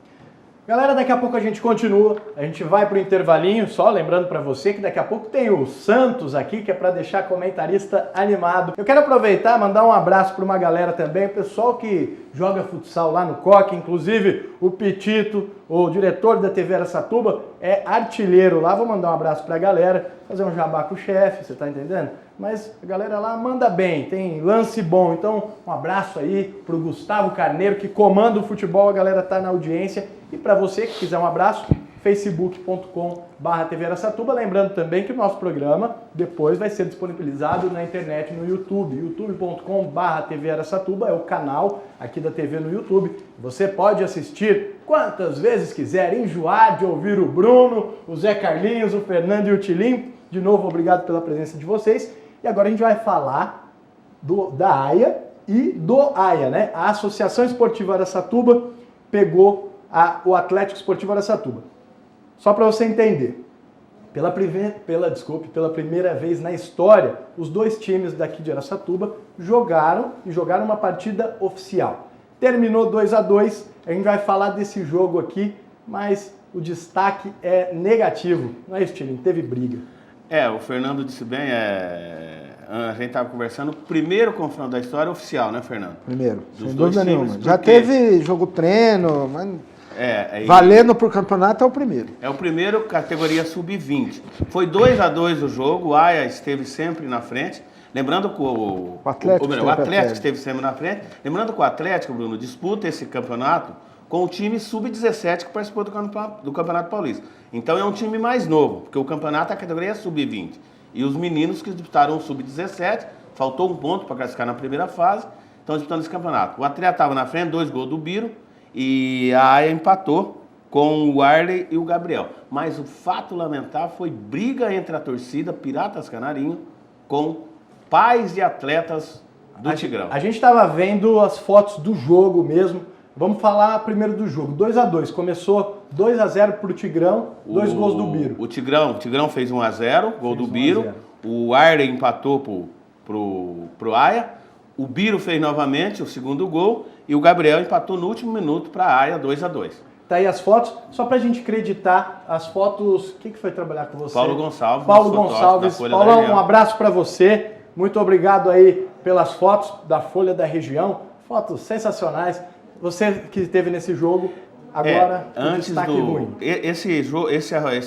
Galera, daqui a pouco a gente continua, a gente vai pro intervalinho, só lembrando para você que daqui a pouco tem o Santos aqui, que é para deixar comentarista animado. Eu quero aproveitar e mandar um abraço para uma galera também, o pessoal que joga futsal lá no Coque, inclusive o Pitito, o diretor da TV Araçatuba, é artilheiro lá. Vou mandar um abraço para a galera, fazer um jabá com o chefe, você tá entendendo? Mas a galera lá manda bem, tem lance bom. Então, um abraço aí pro Gustavo Carneiro, que comanda o futebol, a galera tá na audiência. E para você que quiser um abraço, facebook.com/TV Araçatuba. Lembrando também que o nosso programa depois vai ser disponibilizado na internet no YouTube. youtube.com/TV Araçatuba é o canal aqui da TV no YouTube. Você pode assistir quantas vezes quiser, enjoar de ouvir o Bruno, o Zé Carlinhos, o Fernando e o Tilim. De novo, obrigado pela presença de vocês. E agora a gente vai falar da AIA e do AIA, né? A Associação Esportiva Araçatuba pegou o Atlético Esportivo Araçatuba. Só para você entender, pela primeira vez na história, os dois times daqui de Araçatuba jogaram uma partida oficial. Terminou 2-2, a gente vai falar desse jogo aqui, mas o destaque é negativo. Não é isso, Tilinho? Teve briga. O Fernando disse bem, a gente estava conversando, o primeiro confronto da história oficial, né, Fernando? Primeiro, Dos sem dois dúvida times, nenhuma. Já porque- teve jogo treino, mas É valendo pro campeonato é o primeiro. É o primeiro categoria sub-20. Foi 2-2 o jogo, o AIA esteve sempre na frente. Lembrando que o Atlético esteve sempre na frente. Lembrando que o Atlético, Bruno, disputa esse campeonato com o time sub-17 que participou do Campeonato Paulista. Então é um time mais novo, porque o campeonato é a categoria sub-20. E os meninos que disputaram o sub-17, faltou um ponto para classificar na primeira fase, estão disputando esse campeonato. O Atlético estava na frente, 2 gols do Biro, e a AIA empatou com o Arley e o Gabriel. Mas o fato lamentável foi briga entre a torcida Piratas Canarinho com pais de atletas do Tigrão. A gente estava vendo as fotos do jogo mesmo. Vamos falar primeiro do jogo. 2-2. Começou 2-0 pro Tigrão, 2 gols do Biro. O Tigrão fez 1-0, gol do Biro. 1-0. O Arley empatou pro AIA. O Biro fez novamente o segundo gol. E o Gabriel empatou no último minuto para a AIA, 2-2. Tá aí as fotos. Só pra gente acreditar, as fotos... Quem que foi trabalhar com você? Paulo Gonçalves. Paulo nosso fotógrafo Gonçalves. da Folha da Paulão, Região. um abraço para você. Muito obrigado aí pelas fotos da Folha da Região. Fotos sensacionais. Você que esteve nesse jogo, agora antes destaque ruim. Esse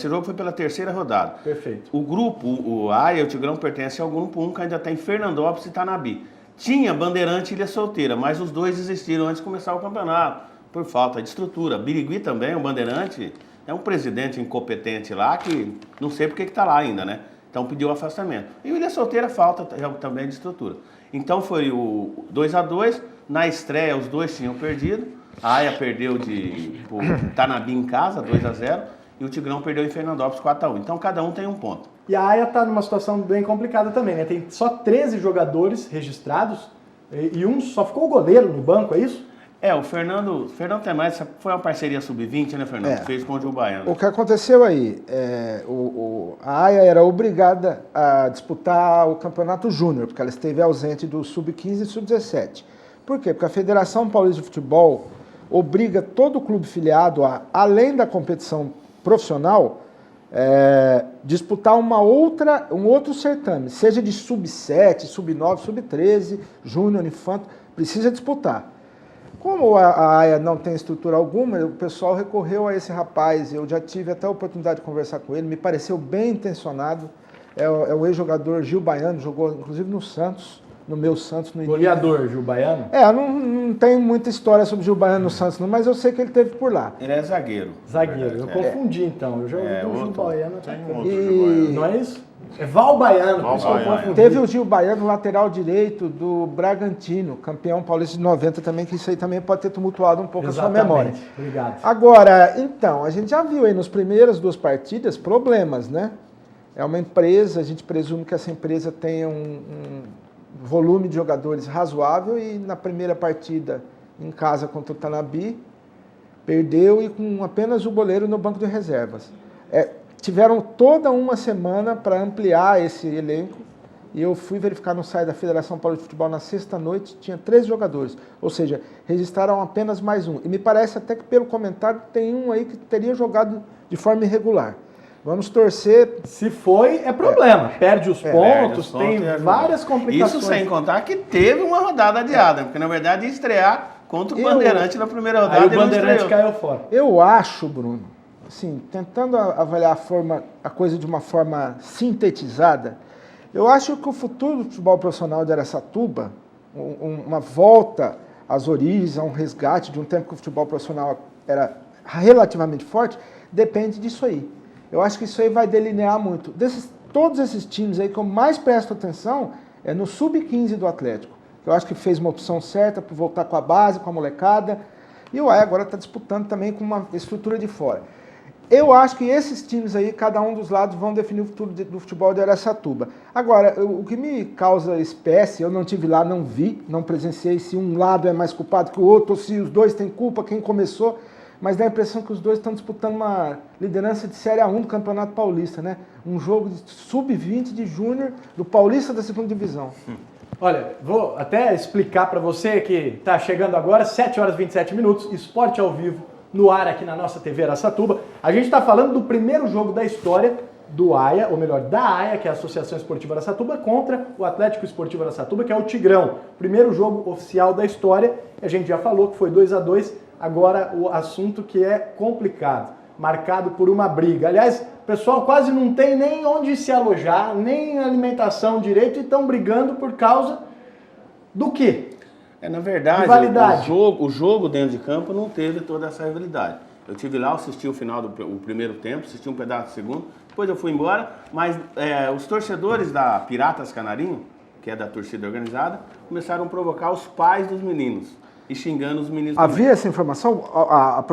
jogo foi pela terceira rodada. Perfeito. O grupo, o AIA e o Tigrão pertencem ao grupo 1, que ainda tem Fernandópolis e Tanabi. Tinha Bandeirante e Ilha Solteira, mas os dois desistiram antes de começar o campeonato, por falta de estrutura. Birigui também, o Bandeirante, é um presidente incompetente lá, que não sei porque que está lá ainda, né? Então pediu afastamento. E o Ilha Solteira falta também de estrutura. Então foi o 2-2, na estreia os dois tinham perdido, a AIA perdeu por Tanabi em casa, 2-0, e o Tigrão perdeu em Fernandópolis, 4-1. Então cada um tem um ponto. E a AIA está numa situação bem complicada também, né? Tem só 13 jogadores registrados e só ficou o goleiro no banco, é isso? O Fernando tem mais, foi uma parceria sub-20, né, Fernando? Fez com o Gil Baiano. O que aconteceu aí, a AIA era obrigada a disputar o campeonato júnior, porque ela esteve ausente do sub-15 e sub-17. Por quê? Porque a Federação Paulista de Futebol obriga todo clube filiado a, além da competição profissional, disputar um outro certame, seja de sub-7, sub-9, sub-13, júnior, infanto, precisa disputar. Como a AIA não tem estrutura alguma, o pessoal recorreu a esse rapaz, eu já tive até a oportunidade de conversar com ele, me pareceu bem intencionado, é o ex-jogador Gil Baiano, jogou inclusive no Santos, no meu Santos. No Goleador, Gil Baiano? Eu não tenho muita história sobre Gil Baiano no Santos, não, mas eu sei que ele teve por lá. Ele é zagueiro. Zagueiro, eu confundi então. Eu já ouvi o Gil Baiano. Tem um outro Gil Baiano. Não é isso? É Val Baiano, por isso que eu Baiano. confundi. Teve o Gil Baiano, lateral direito do Bragantino, campeão paulista de 90 também, que isso aí também pode ter tumultuado um pouco a sua memória. Obrigado. Agora, então, a gente já viu aí nos primeiras 2 partidas problemas, né? É uma empresa, a gente presume que essa empresa tenha um volume de jogadores razoável e na primeira partida em casa contra o Tanabe, perdeu e com apenas o goleiro no banco de reservas. Tiveram toda uma semana para ampliar esse elenco e eu fui verificar no site da Federação Paulista de Futebol na sexta-noite, tinha 13 jogadores, ou seja, registraram apenas mais um. E me parece até que pelo comentário tem um aí que teria jogado de forma irregular. Vamos torcer. Se foi, é problema. Perde os pontos, tem e várias complicações. Isso sem contar que teve uma rodada adiada, porque na verdade ia estrear contra o Bandeirante na primeira rodada. Aí o Bandeirante caiu fora. Eu acho, Bruno, assim, tentando avaliar a coisa de uma forma sintetizada, eu acho que o futuro do futebol profissional de Araçatuba, uma volta às origens, a um resgate de um tempo que o futebol profissional era relativamente forte, depende disso aí. Eu acho que isso aí vai delinear muito. Todos esses times aí que eu mais presto atenção é no Sub-15 do Atlético. Eu acho que fez uma opção certa para voltar com a base, com a molecada. E o AE agora está disputando também com uma estrutura de fora. Eu acho que esses times aí, cada um dos lados, vão definir o futuro do futebol de Araçatuba. Agora, o que me causa espécie, eu não estive lá, não vi, não presenciei se um lado é mais culpado que o outro, ou se os dois têm culpa, quem começou, mas dá a impressão que os dois estão disputando uma liderança de Série A1 do Campeonato Paulista, né? Um jogo de sub-20 de júnior do Paulista da segunda divisão. Olha, vou até explicar para você que está chegando agora, 7 horas e 27 minutos, esporte ao vivo no ar aqui na nossa TV Araçatuba. A gente está falando do primeiro jogo da história do AIA, ou melhor, da AIA, que é a Associação Esportiva Araçatuba, contra o Atlético Esportivo Araçatuba, que é o Tigrão. Primeiro jogo oficial da história, a gente já falou que foi 2-2, agora o assunto que é complicado, marcado por uma briga. Aliás, o pessoal quase não tem nem onde se alojar, nem alimentação direito, e estão brigando por causa do quê? Na verdade, o jogo dentro de campo não teve toda essa rivalidade. Eu estive lá, assisti o final do primeiro tempo, assisti um pedaço do segundo, depois eu fui embora, mas os torcedores da Piratas Canarinho, que é da torcida organizada, começaram a provocar os pais dos meninos e xingando os meninos. Havia essa informação? A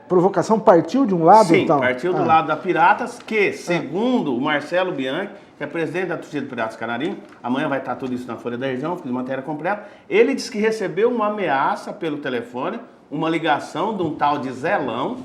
provocação partiu de um lado? Sim, então? Partiu do lado da Piratas, que, segundo o Marcelo Bianchi, que é presidente da torcida do Piratas Canarinho, amanhã vai estar tudo isso na Folha da Região, fiz matéria completa, ele disse que recebeu uma ameaça pelo telefone, uma ligação de um tal de Zelão,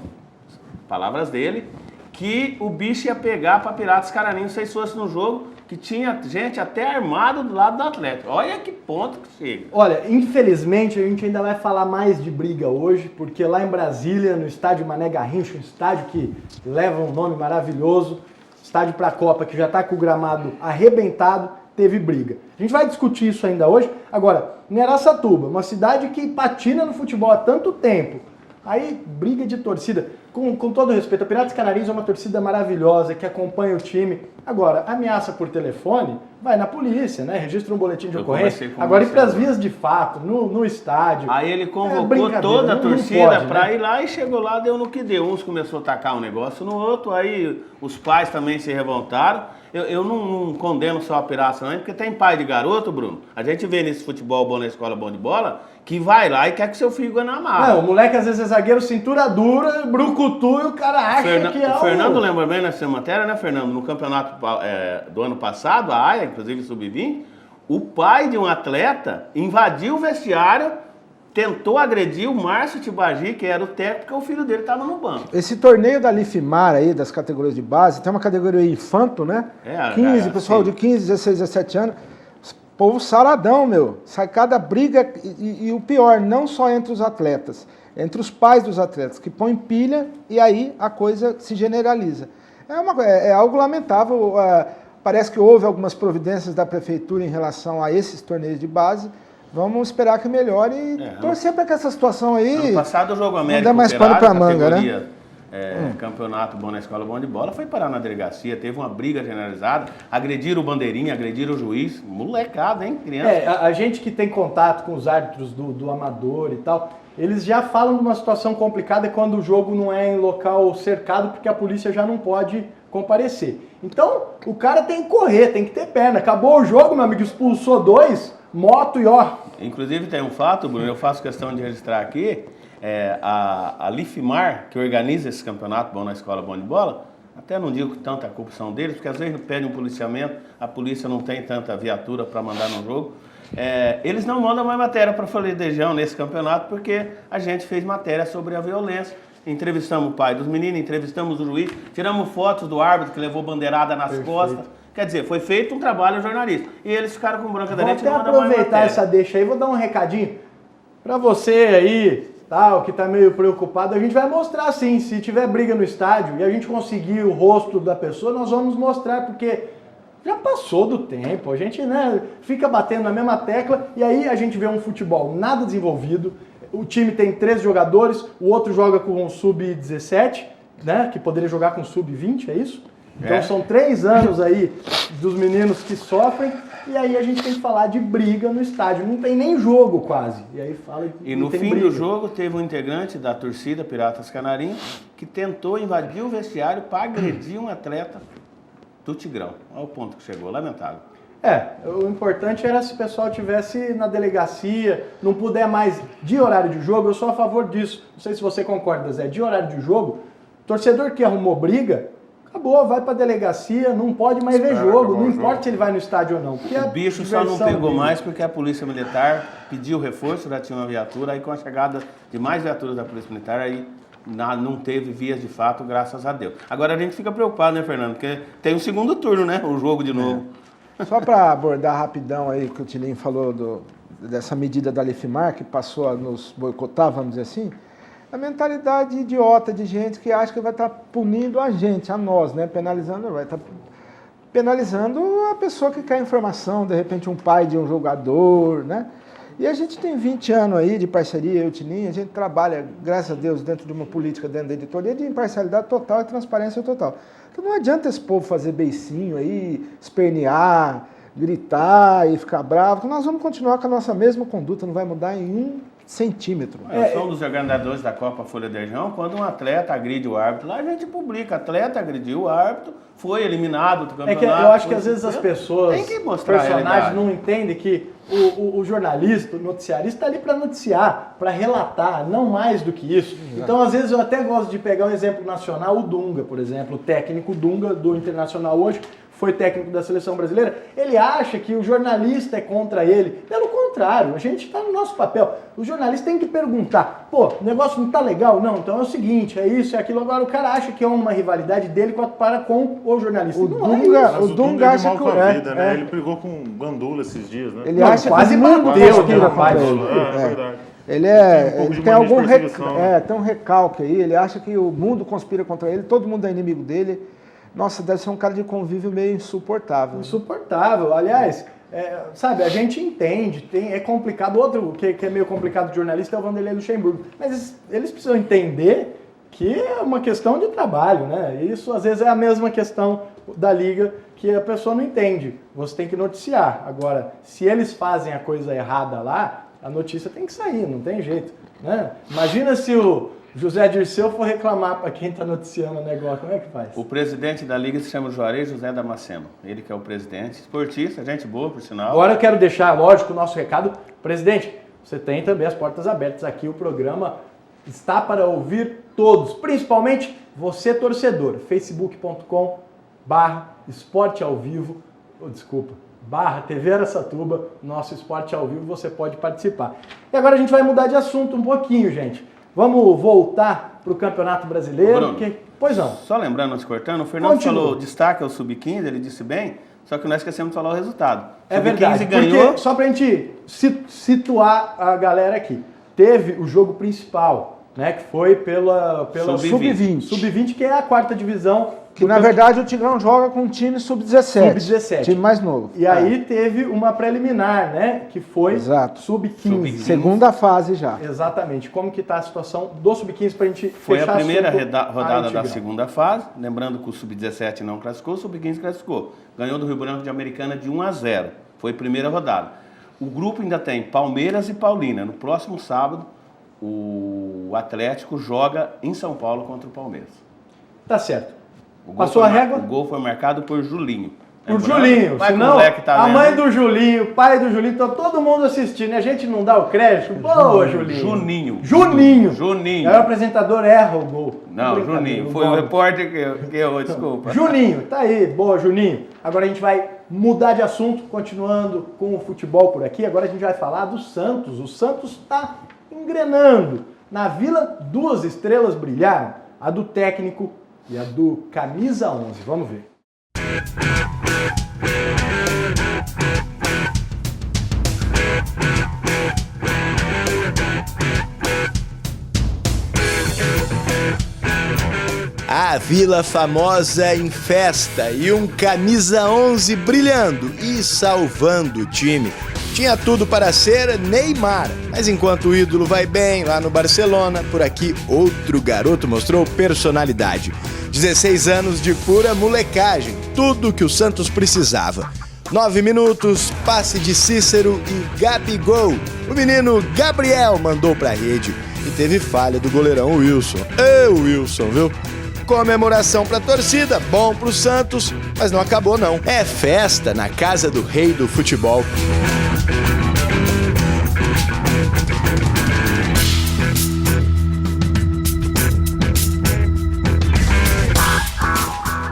palavras dele, que o bicho ia pegar para Piratas Canarinho se fosse no jogo, que tinha gente até armado do lado do Atlético. Olha que ponto que chega. Olha, infelizmente a gente ainda vai falar mais de briga hoje, porque lá em Brasília, no estádio Mané Garrincha, um estádio que leva um nome maravilhoso, estádio para a Copa, que já está com o gramado arrebentado, teve briga. A gente vai discutir isso ainda hoje. Agora, em Araçatuba, uma cidade que patina no futebol há tanto tempo, aí briga de torcida. Com todo respeito, a Piratas Canarinhos é uma torcida maravilhosa, que acompanha o time. Agora, ameaça por telefone, vai na polícia, né? Registra um boletim de ocorrência. Agora, ir para as vias de fato, no estádio. Aí ele convocou toda a torcida para ir lá e chegou lá, deu no que deu. Uns começou a tacar um negócio no outro, aí os pais também se revoltaram. Eu não condeno só a Piratas, não, porque tem pai de garoto, Bruno. A gente vê nesse futebol bom na escola, bom de bola, que vai lá e quer que seu filho ganhe na marra. Não, o moleque às vezes é zagueiro, cintura dura, brucutu, e o cara acha que é o Fernando lembra bem nessa matéria, né, Fernando? No campeonato do ano passado, a AIA, inclusive sub-20, o pai de um atleta invadiu o vestiário, tentou agredir o Márcio Tibagi, que era o técnico, porque o filho dele estava no banco. Esse torneio da Lifmar aí, das categorias de base, tem uma categoria infanto, né? 15, pessoal sim. De 15, 16, 17 anos. Povo saradão, meu. Sai cada briga e o pior, não só entre os atletas, entre os pais dos atletas, que põem pilha e aí a coisa se generaliza. É algo lamentável. Parece que houve algumas providências da prefeitura em relação a esses torneios de base. Vamos esperar que melhore e torcer para que essa situação aí... Ano passado o Jogo América não dê mais pano para manga, né? campeonato bom na escola bom de bola, foi parar na delegacia, teve uma briga generalizada, agrediram o bandeirinha, agrediram o juiz, molecada, hein, criança. A gente que tem contato com os árbitros do amador e tal, eles já falam de uma situação complicada quando o jogo não é em local cercado, porque a polícia já não pode comparecer. Então, o cara tem que correr, tem que ter perna. Acabou o jogo, meu amigo, expulsou 2, moto e ó. Inclusive tem um fato, Bruno, eu faço questão de registrar aqui, a Lifmar, que organiza esse campeonato bom na escola bom de bola, até não digo que tanta culpa são deles, porque às vezes pedem um policiamento, a polícia não tem tanta viatura para mandar no jogo. Eles não mandam mais matéria para Folha nesse campeonato, porque a gente fez matéria sobre a violência. Entrevistamos o pai dos meninos, entrevistamos o juiz, tiramos fotos do árbitro que levou bandeirada nas costas. Quer dizer, foi feito um trabalho jornalístico. E eles ficaram com branca da gente. Vou até aproveitar essa deixa aí, vou dar um recadinho para você aí, tal, que tá meio preocupado. A gente vai mostrar sim, se tiver briga no estádio e a gente conseguir o rosto da pessoa, nós vamos mostrar, porque já passou do tempo, a gente, né, fica batendo na mesma tecla e aí a gente vê um futebol nada desenvolvido. O time tem 13 jogadores, o outro joga com um sub-17, né, que poderia jogar com sub-20, é isso? Então são 3 anos aí dos meninos que sofrem, e aí a gente tem que falar de briga no estádio. Não tem nem jogo quase. E aí fala E no fim do jogo teve um integrante da torcida Piratas Canarinho que tentou invadir o vestiário para agredir um atleta do Tigrão. Olha o ponto que chegou, lamentável. O importante era se o pessoal tivesse na delegacia, não puder mais de horário de jogo, eu sou a favor disso. Não sei se você concorda, Zé, de horário de jogo, torcedor que arrumou briga, acabou, vai pra delegacia, não pode mais ver jogo, não importa se ele vai no estádio ou não. O bicho só não pegou mais porque a Polícia Militar pediu reforço, já tinha uma viatura, aí com a chegada de mais viaturas da Polícia Militar, aí não teve vias de fato, graças a Deus. Agora a gente fica preocupado, né, Fernando? Porque tem um segundo turno, né? O jogo de novo. Só para abordar rapidão aí que o Tilinho falou dessa medida da Lifmar, que passou a nos boicotar, vamos dizer assim, a mentalidade idiota de gente que acha que vai estar punindo a gente, a nós, né? Vai estar penalizando a pessoa que quer informação, de repente um pai de um jogador, né? E a gente tem 20 anos aí de parceria, eu e o Tilinho, a gente trabalha, graças a Deus, dentro de uma política, dentro da editoria, de imparcialidade total e transparência total. Então não adianta esse povo fazer beicinho aí, espernear, gritar e ficar bravo, que nós vamos continuar com a nossa mesma conduta, não vai mudar em 1 centímetro. Eu sou um dos organizadores da Copa Folha de Região. Quando um atleta agride o árbitro, lá a gente publica, atleta agrediu o árbitro, foi eliminado do campeonato. É que eu acho que às vezes as pessoas, tem que mostrar personagens não entendem que o jornalista, o noticiarista está ali para noticiar, para relatar, não mais do que isso. Então, às vezes, eu até gosto de pegar um exemplo nacional, o Dunga, por exemplo, o técnico Dunga do Internacional hoje, foi técnico da seleção brasileira, ele acha que o jornalista é contra ele. Pelo contrário, a gente está no nosso papel. O jornalista tem que perguntar, pô, o negócio não tá legal? Não, então é o seguinte, é isso, é aquilo. Agora o cara acha que é uma rivalidade dele para com o jornalista. O Dunga acha que vida, né? Ele brigou com um Gandula esses dias, né? Ele acha quase que bateu de rapaz. Verdade. Ele tem algum tem um recalque aí, ele acha que o mundo conspira contra ele, todo mundo é inimigo dele. Nossa, deve ser um cara de convívio meio insuportável. Insuportável. Aliás, sabe, a gente entende, é complicado. Outro que é meio complicado de jornalista é o Vanderlei Luxemburgo. Mas eles precisam entender que é uma questão de trabalho, né? Isso, às vezes, é a mesma questão da liga que a pessoa não entende. Você tem que noticiar. Agora, se eles fazem a coisa errada lá, a notícia tem que sair, não tem jeito, né? Imagina se o José Dirceu for reclamar para quem está noticiando o negócio, como é que faz? O presidente da liga se chama Juarez José Damasceno. Ele que é o presidente, esportista, gente boa, por sinal. Agora eu quero deixar, lógico, o nosso recado. Presidente, você tem também as portas abertas aqui. O programa está para ouvir todos, principalmente você, torcedor. facebook.com/esporte ao vivo, /TV Araçatuba, nosso esporte ao vivo, você pode participar. E agora a gente vai mudar de assunto um pouquinho, gente. Vamos voltar para o Campeonato Brasileiro. Bruno, pois não. Só lembrando, antes cortando, o Fernando falou destaque ao Sub-15, ele disse bem, só que nós esquecemos de falar o resultado. É verdade, ganhou. Porque, só para a gente situar a galera aqui, teve o jogo principal, né, que foi pela Sub-20. Sub-20, que é a 4ª divisão Que na verdade o Tigrão joga com um time sub-17. Sub-17. Time mais novo. E aí teve uma preliminar, né? Que foi Exato. sub-15. Segunda fase já. Exatamente. Como que tá a situação do sub-15 pra gente Foi fechar a primeira assunto rodada da Tigrão. segunda fase. Lembrando que o sub-17 não classificou, o sub-15 classificou. Ganhou do Rio Branco de Americana de 1-0. Foi a primeira rodada. O grupo ainda tem Palmeiras e Paulínia. No próximo sábado, o Atlético joga em São Paulo contra o Palmeiras. Tá certo. O gol Passou a foi régua? O gol foi marcado por Julinho. Por Julinho, Vai que o senão moleque tá a vendo, mãe hein? do Julinho, o pai do Julinho, tá todo mundo assistindo e a gente não dá o crédito. Boa, Julinho. Juninho. Aí o apresentador erra o gol. Não, Brincadeira, Juninho. o Foi o gol. repórter que errou, desculpa. Juninho, tá aí, boa, Juninho. Agora a gente vai mudar de assunto, continuando com o futebol por aqui. Agora a gente vai falar do Santos. O Santos está engrenando. Na Vila, 2 estrelas brilharam, a do técnico e a do camisa 11. Vamos ver. A Vila Famosa em festa e um camisa 11 brilhando e salvando o time. Tinha tudo para ser Neymar, mas enquanto o ídolo vai bem lá no Barcelona, por aqui outro garoto mostrou personalidade. 16 anos de pura molecagem, tudo que o Santos precisava. 9 minutos, passe de Cícero e Gabigol. O menino Gabriel mandou pra rede e teve falha do goleirão Wilson. Wilson, viu? Comemoração pra torcida, bom pro Santos, mas não acabou não. É festa na casa do rei do futebol.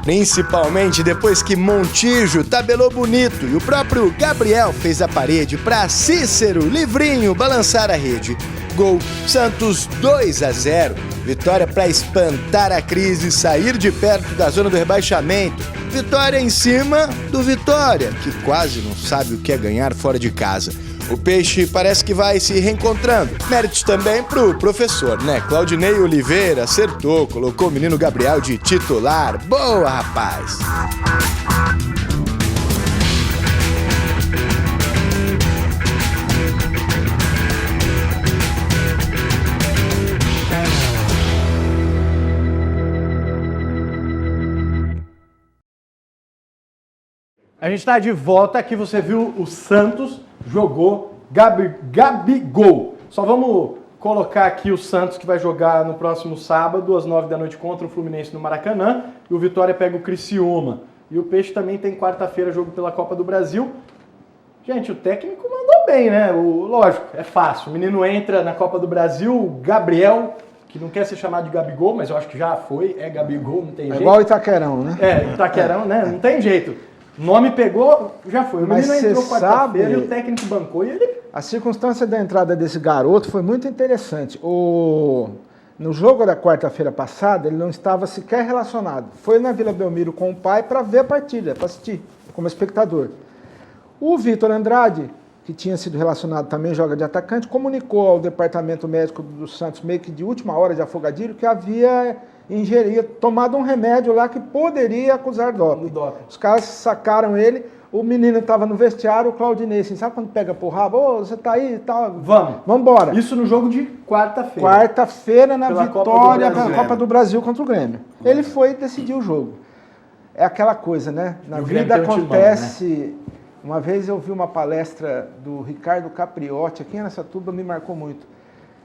Principalmente depois que Montijo tabelou bonito e o próprio Gabriel fez a parede para Cícero, livrinho, balançar a rede. Gol, Santos 2-0. Vitória para espantar a crise e sair de perto da zona do rebaixamento. Vitória em cima do Vitória, que quase não sabe o que é ganhar fora de casa. O Peixe parece que vai se reencontrando. Méritos também pro professor, né? Claudinei Oliveira acertou, colocou o menino Gabriel de titular. Boa, rapaz! A gente está de volta aqui, você viu o Santos jogou Gabigol. Só vamos colocar aqui o Santos que vai jogar no próximo sábado, às 9 da noite, contra o Fluminense no Maracanã. E o Vitória pega o Criciúma. E o Peixe também tem quarta-feira jogo pela Copa do Brasil. Gente, o técnico mandou bem, né? Lógico, é fácil. O menino entra na Copa do Brasil, o Gabriel, que não quer ser chamado de Gabigol, mas eu acho que já foi, é Gabigol, não tem jeito. É igual o Itaquerão, né? É, Itaquerão, né? Não tem jeito. Nome pegou, já foi. O Mas menino entrou você quarta-feira sabe- e o técnico bancou e ele... A circunstância da entrada desse garoto foi muito interessante. No jogo da quarta-feira passada, ele não estava sequer relacionado. Foi na Vila Belmiro com o pai para ver a partida, para assistir, como espectador. O Vitor Andrade, que tinha sido relacionado, também joga de atacante, comunicou ao departamento médico do Santos, meio que de última hora de afogadilho, que havia tomado um remédio lá que poderia acusar doping. Os caras sacaram ele, o menino estava no vestiário, o Claudinei, assim, sabe quando pega por rabo? Ô, você tá aí e tal? Vamos embora. Isso no jogo de quarta-feira. Quarta-feira na Pela Copa do vitória Brasil. pela Copa do Brasil contra o Grêmio. Ele foi decidir o jogo. É aquela coisa, né? Na E o Grêmio vida tem um timão, acontece... Uma vez eu vi uma palestra do Ricardo Capriotti, aqui em Araçatuba, me marcou muito.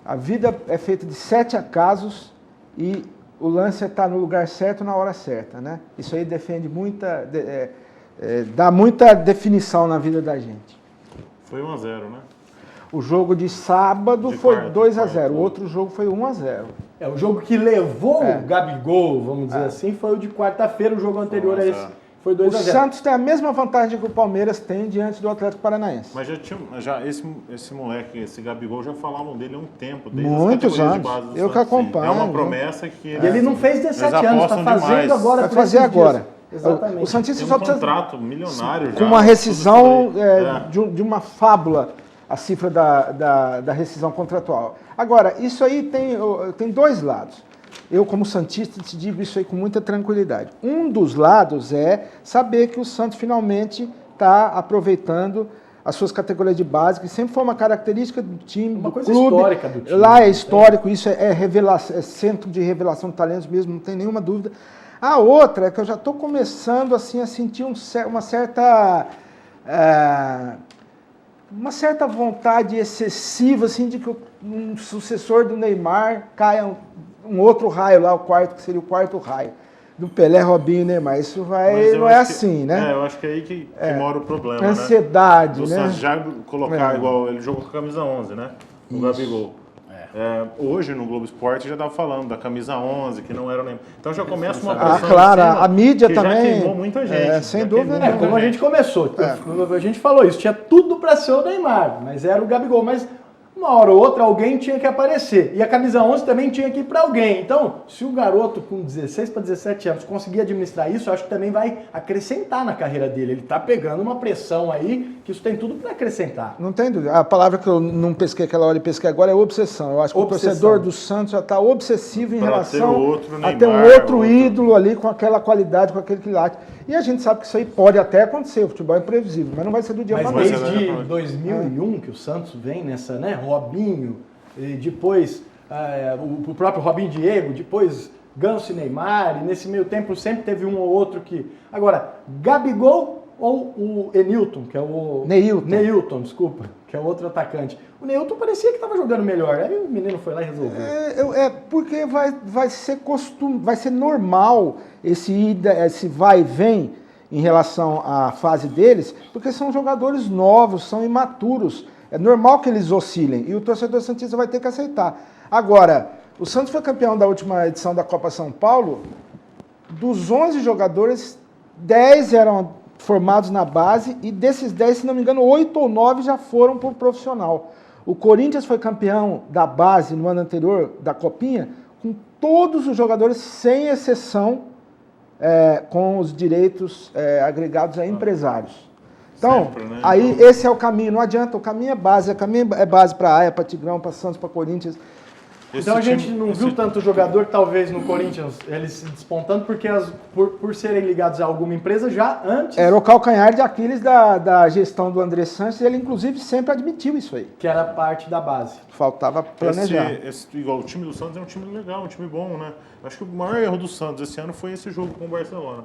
A vida é feita de 7 acasos e o lance é estar no lugar certo na hora certa, né? Isso aí defende dá muita definição na vida da gente. Foi 1-0, né? O jogo de sábado De foi quarta, 2-0, o outro jogo foi 1-0. É, o jogo que levou o Gabigol, vamos dizer assim, foi o de quarta-feira, o jogo anterior a esse foi O 2-0. Santos tem a mesma vantagem que o Palmeiras tem diante do Atlético Paranaense. Mas esse moleque, esse Gabigol, já falavam dele há um tempo, desde Muitos as categorias anos. de base do Eu que Santos, sim. acompanho, É uma viu? promessa que E ele não fez 17 eles anos, está apostam fazendo demais. agora. Vai por fazer esses agora. dias. Exatamente. O Santista Tem só um precisa... contrato milionário já. Com uma rescisão tudo isso daí. de uma fábula, a cifra da rescisão contratual. Agora, isso aí tem 2 lados. Eu, como santista, te digo isso aí com muita tranquilidade. Um dos lados é saber que o Santos finalmente está aproveitando as suas categorias de base, que sempre foi uma característica do time, Uma do coisa clube. histórica do time. Lá é histórico, isso é revelação, é centro de revelação de talentos mesmo, não tem nenhuma dúvida. A outra é que eu já estou começando assim, a sentir uma certa vontade excessiva assim, de que um sucessor do Neymar caia um outro raio lá, o quarto, que seria o quarto raio. Do Pelé, Robinho e Neymar. Isso não é assim, né? Eu acho que é aí que mora o problema, ansiedade, né? né? Santos já colocar igual, ele jogou com a camisa 11, né? O Gabigol. Hoje no Globo Esporte já estava falando da camisa 11, que não era o Neymar. Então já começa uma pressão claro, em cima, a mídia que também. já queimou muita gente. Sem dúvida. Como a gente começou, a gente falou isso, tinha tudo para ser o Neymar, mas era o Gabigol. Mas uma hora ou outra alguém tinha que aparecer. E a camisa 11 também tinha que ir para alguém. Então, se o garoto com 16 para 17 anos conseguir administrar isso, eu acho que também vai acrescentar na carreira dele. Ele está pegando uma pressão aí, que isso tem tudo para acrescentar. Não tem dúvida. A palavra que eu não pesquei aquela hora e pesquei agora é obsessão. Eu acho que o torcedor do Santos já está obsessivo em relação a ter um outro ídolo ali com aquela qualidade, com aquele quilate. E a gente sabe que isso aí pode até acontecer. O futebol é imprevisível, mas não vai ser do dia para a noite. Mas desde 2001 que o Santos vem nessa, né? Robinho, e depois o próprio Robinho Diego, depois Ganso e Neymar, e nesse meio tempo sempre teve um ou outro que... Agora, Gabigol ou o Enilton, que é o... Neilton, desculpa, que é o outro atacante. O Neilton parecia que estava jogando melhor, aí o menino foi lá e resolveu. Porque vai ser costume, vai ser normal esse vai e vem em relação à fase deles, porque são jogadores novos, são imaturos. É normal que eles oscilem e o torcedor santista vai ter que aceitar. Agora, o Santos foi campeão da última edição da Copa São Paulo. Dos 11 jogadores, 10 eram formados na base e desses 10, se não me engano, 8 ou 9 já foram para o profissional. O Corinthians foi campeão da base no ano anterior, da Copinha, com todos os jogadores, sem exceção, com os direitos agregados a empresários. Então, sempre, né? aí esse é o caminho, não adianta, o caminho é base para Aia, para Tigrão, para Santos, para Corinthians. Então a gente não viu tanto jogador, talvez, no Corinthians, eles se despontando, porque por serem ligados a alguma empresa já antes... Era o calcanhar de Aquiles da gestão do André Santos, e ele inclusive sempre admitiu isso aí. Que era parte da base. Faltava planejar. Igual o time do Santos é um time legal, um time bom, né? Acho que o maior erro do Santos esse ano foi esse jogo com o Barcelona.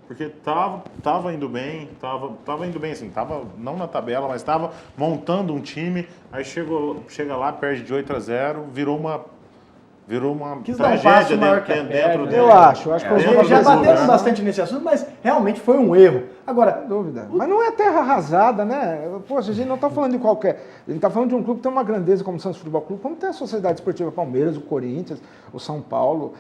Porque tava indo bem, tava indo bem assim, não na tabela, mas tava montando um time, aí chega lá, perde de 8-0, virou uma tragédia dentro dele. Eu acho que já batemos bastante nesse assunto, mas realmente foi um erro. Agora, sem dúvida. Mas não é terra arrasada, né? Poxa, a gente não está falando de qualquer... A gente está falando de um clube que tem uma grandeza como o Santos Futebol Clube, como tem a Sociedade Esportiva Palmeiras, o Corinthians, o São Paulo.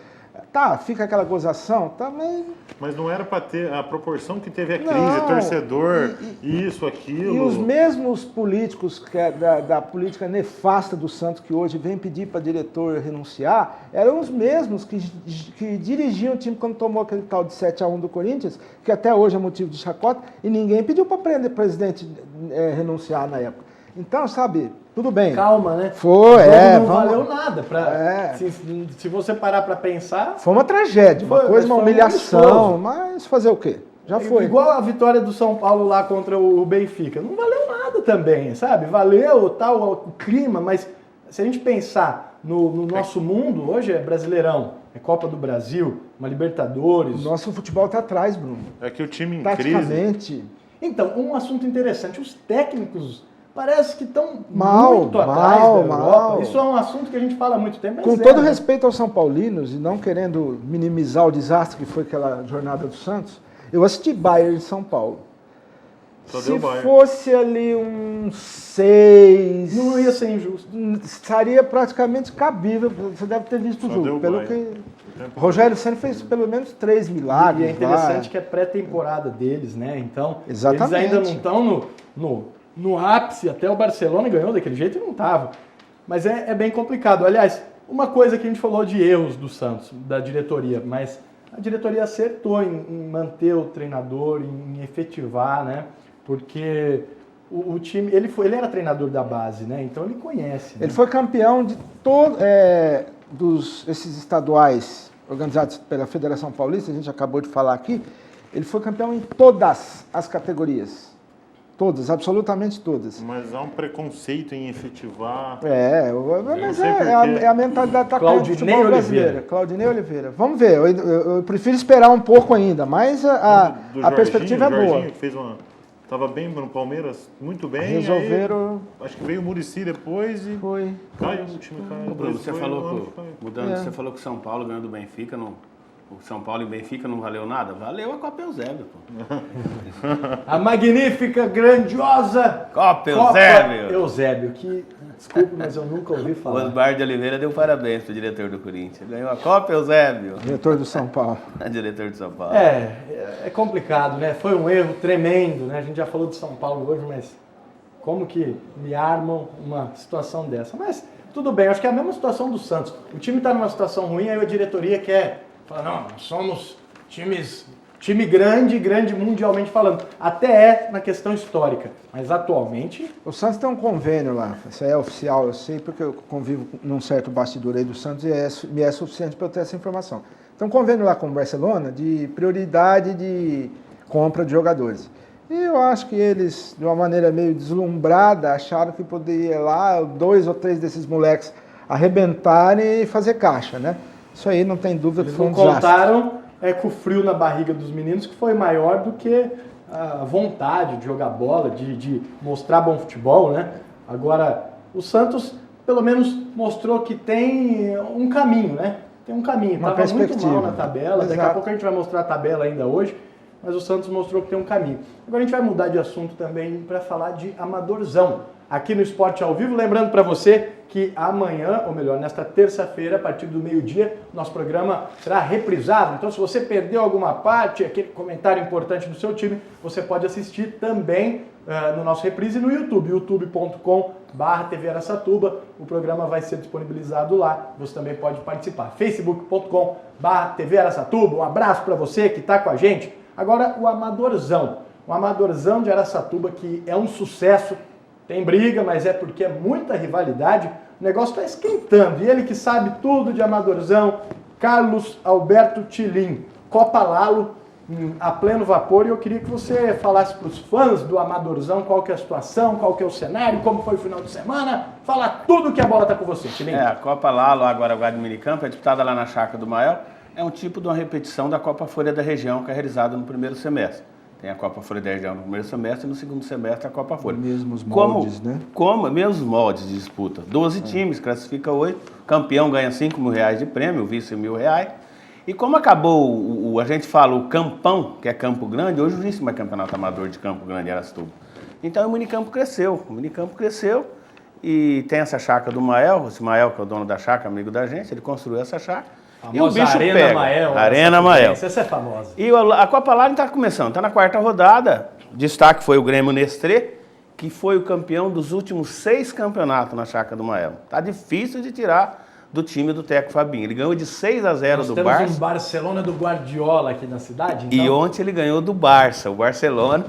Tá, fica aquela gozação, também... Mas não era para ter a proporção que teve a crise, torcedor, isso, aquilo... E os mesmos políticos da política nefasta do Santos, que hoje vem pedir para diretor renunciar, eram os mesmos que dirigiam o time quando tomou aquele tal de 7-1 do Corinthians, que até hoje é motivo de chacota, e ninguém pediu para o presidente renunciar na época. Então, sabe, tudo bem. Calma, né? Não valeu nada. Se você parar para pensar... Foi uma tragédia, uma humilhação, mas fazer o quê? Já foi. Igual a vitória do São Paulo lá contra o Benfica. Não valeu nada também, sabe? Valeu o clima, mas se a gente pensar no nosso mundo, hoje é Brasileirão, é Copa do Brasil, uma Libertadores... O nosso futebol está atrás, Bruno. É que o time em crise... Então, um assunto interessante, os técnicos... Parece que estão muito atrás da Europa. Isso é um assunto que a gente fala há muito tempo. Com todo respeito aos São Paulinos, e não querendo minimizar o desastre que foi aquela jornada do Santos, eu assisti Bayern em São Paulo. Se fosse ali um 6... Não ia ser injusto. Estaria praticamente cabível. Você deve ter visto o jogo. Rogério Ceni fez pelo menos 3 milagres. E é interessante que é pré-temporada deles, né? Então, exatamente. Eles ainda não estão no ápice, até o Barcelona ganhou daquele jeito e não estava. Mas é bem complicado. Aliás, uma coisa que a gente falou de erros do Santos, da diretoria, mas a diretoria acertou em manter o treinador, em efetivar, né? Porque o time, ele era treinador da base, né? Então ele conhece. Né? Ele foi campeão de esses estaduais organizados pela Federação Paulista, a gente acabou de falar aqui, ele foi campeão em todas as categorias. Todas, absolutamente todas. Mas há um preconceito em efetivar. Mas é a mentalidade da futebol brasileira. Claudinei Oliveira. Vamos ver, eu prefiro esperar um pouco ainda, mas a perspectiva é boa. Jorginho, que fez estava bem no Palmeiras, muito bem. Resolveram. Aí, acho que veio o Muricy depois e Foi. caiu o time. Caiu. Bruno, você falou que o São Paulo ganhou do Benfica, o São Paulo e Benfica não valeu nada? Valeu a Copa Eusébio, pô. A magnífica, grandiosa Copa Eusébio. Eusébio, que, desculpe, mas eu nunca ouvi O falar. Osmar de Oliveira deu parabéns pro diretor do Corinthians. Ganhou a Copa Eusébio. Diretor do São Paulo. Diretor de São Paulo. É complicado, né? Foi um erro tremendo, né? A gente já falou de São Paulo hoje, mas como que me armam uma situação dessa? Mas tudo bem, acho que é a mesma situação do Santos. O time está numa situação ruim, aí a diretoria quer falar, não, nós somos time grande mundialmente falando. Até é na questão histórica, mas atualmente... O Santos tem um convênio lá, isso aí é oficial, eu sei porque eu convivo num certo bastidor aí do Santos e me é suficiente para eu ter essa informação. Tem um convênio lá com o Barcelona de prioridade de compra de jogadores. E eu acho que eles, de uma maneira meio deslumbrada, acharam que poderia lá 2 ou 3 desses moleques arrebentarem e fazer caixa, né? Isso aí não tem dúvida que foi um desastre. Contaram com o frio na barriga dos meninos que foi maior do que a vontade de jogar bola, de mostrar bom futebol, né? Agora, o Santos pelo menos mostrou que tem um caminho, né? Tem um caminho. Estava muito mal na tabela, daqui a pouco a gente vai mostrar a tabela ainda hoje, mas o Santos mostrou que tem um caminho. Agora a gente vai mudar de assunto também para falar de amadorzão. Aqui no Esporte ao Vivo, lembrando para você que amanhã, ou melhor, nesta terça-feira, a partir do meio-dia, nosso programa será reprisado. Então, se você perdeu alguma parte, aquele comentário importante do seu time, você pode assistir também no nosso reprise no YouTube, youtube.com/TV Araçatuba. O programa vai ser disponibilizado lá, você também pode participar. facebook.com/TV Araçatuba. Um abraço para você que está com a gente. Agora, o Amadorzão. O Amadorzão de Araçatuba, que é um sucesso. Tem briga, mas é porque é muita rivalidade. O negócio está esquentando. E ele que sabe tudo de Amadorzão, Carlos Alberto Tilim. Copa Lalo a pleno vapor. E eu queria que você falasse para os fãs do Amadorzão qual que é a situação, qual que é o cenário, como foi o final de semana. Fala tudo que a bola está com você, Tilim. A Copa Lalo, agora o Minicampo, é disputada lá na Chácara do Mael. É um tipo de uma repetição da Copa Folha da Região, que é realizada no primeiro semestre. Tem a Copa Folha da Região no primeiro semestre e no segundo semestre a Copa Folha. Mesmos moldes, né? Mesmos moldes de disputa. 12 times, classifica 8. Campeão ganha R$5.000 de prêmio, o vice R$1.000. E como acabou, a gente fala o Campão, que é Campo Grande, hoje não existe mais campeonato amador de Campo Grande e Araçatuba. Então o Minicampo cresceu. E tem essa chácara do Mael, esse Mael que é o dono da chácara, amigo da gente, ele construiu essa chácara. E o bicho Arena pega. Mael, Arena Mael. Essa é famosa. E a Copa Lalo está começando, está na 4ª rodada. Destaque foi o Grêmio Nestlé, que foi o campeão dos últimos 6 campeonatos na Chácara do Mael. Tá difícil de tirar do time do Teco Fabinho. Ele ganhou de 6-0 do Barça. Temos um Barcelona do Guardiola aqui na cidade, então. E ontem ele ganhou do Barça, o Barcelona,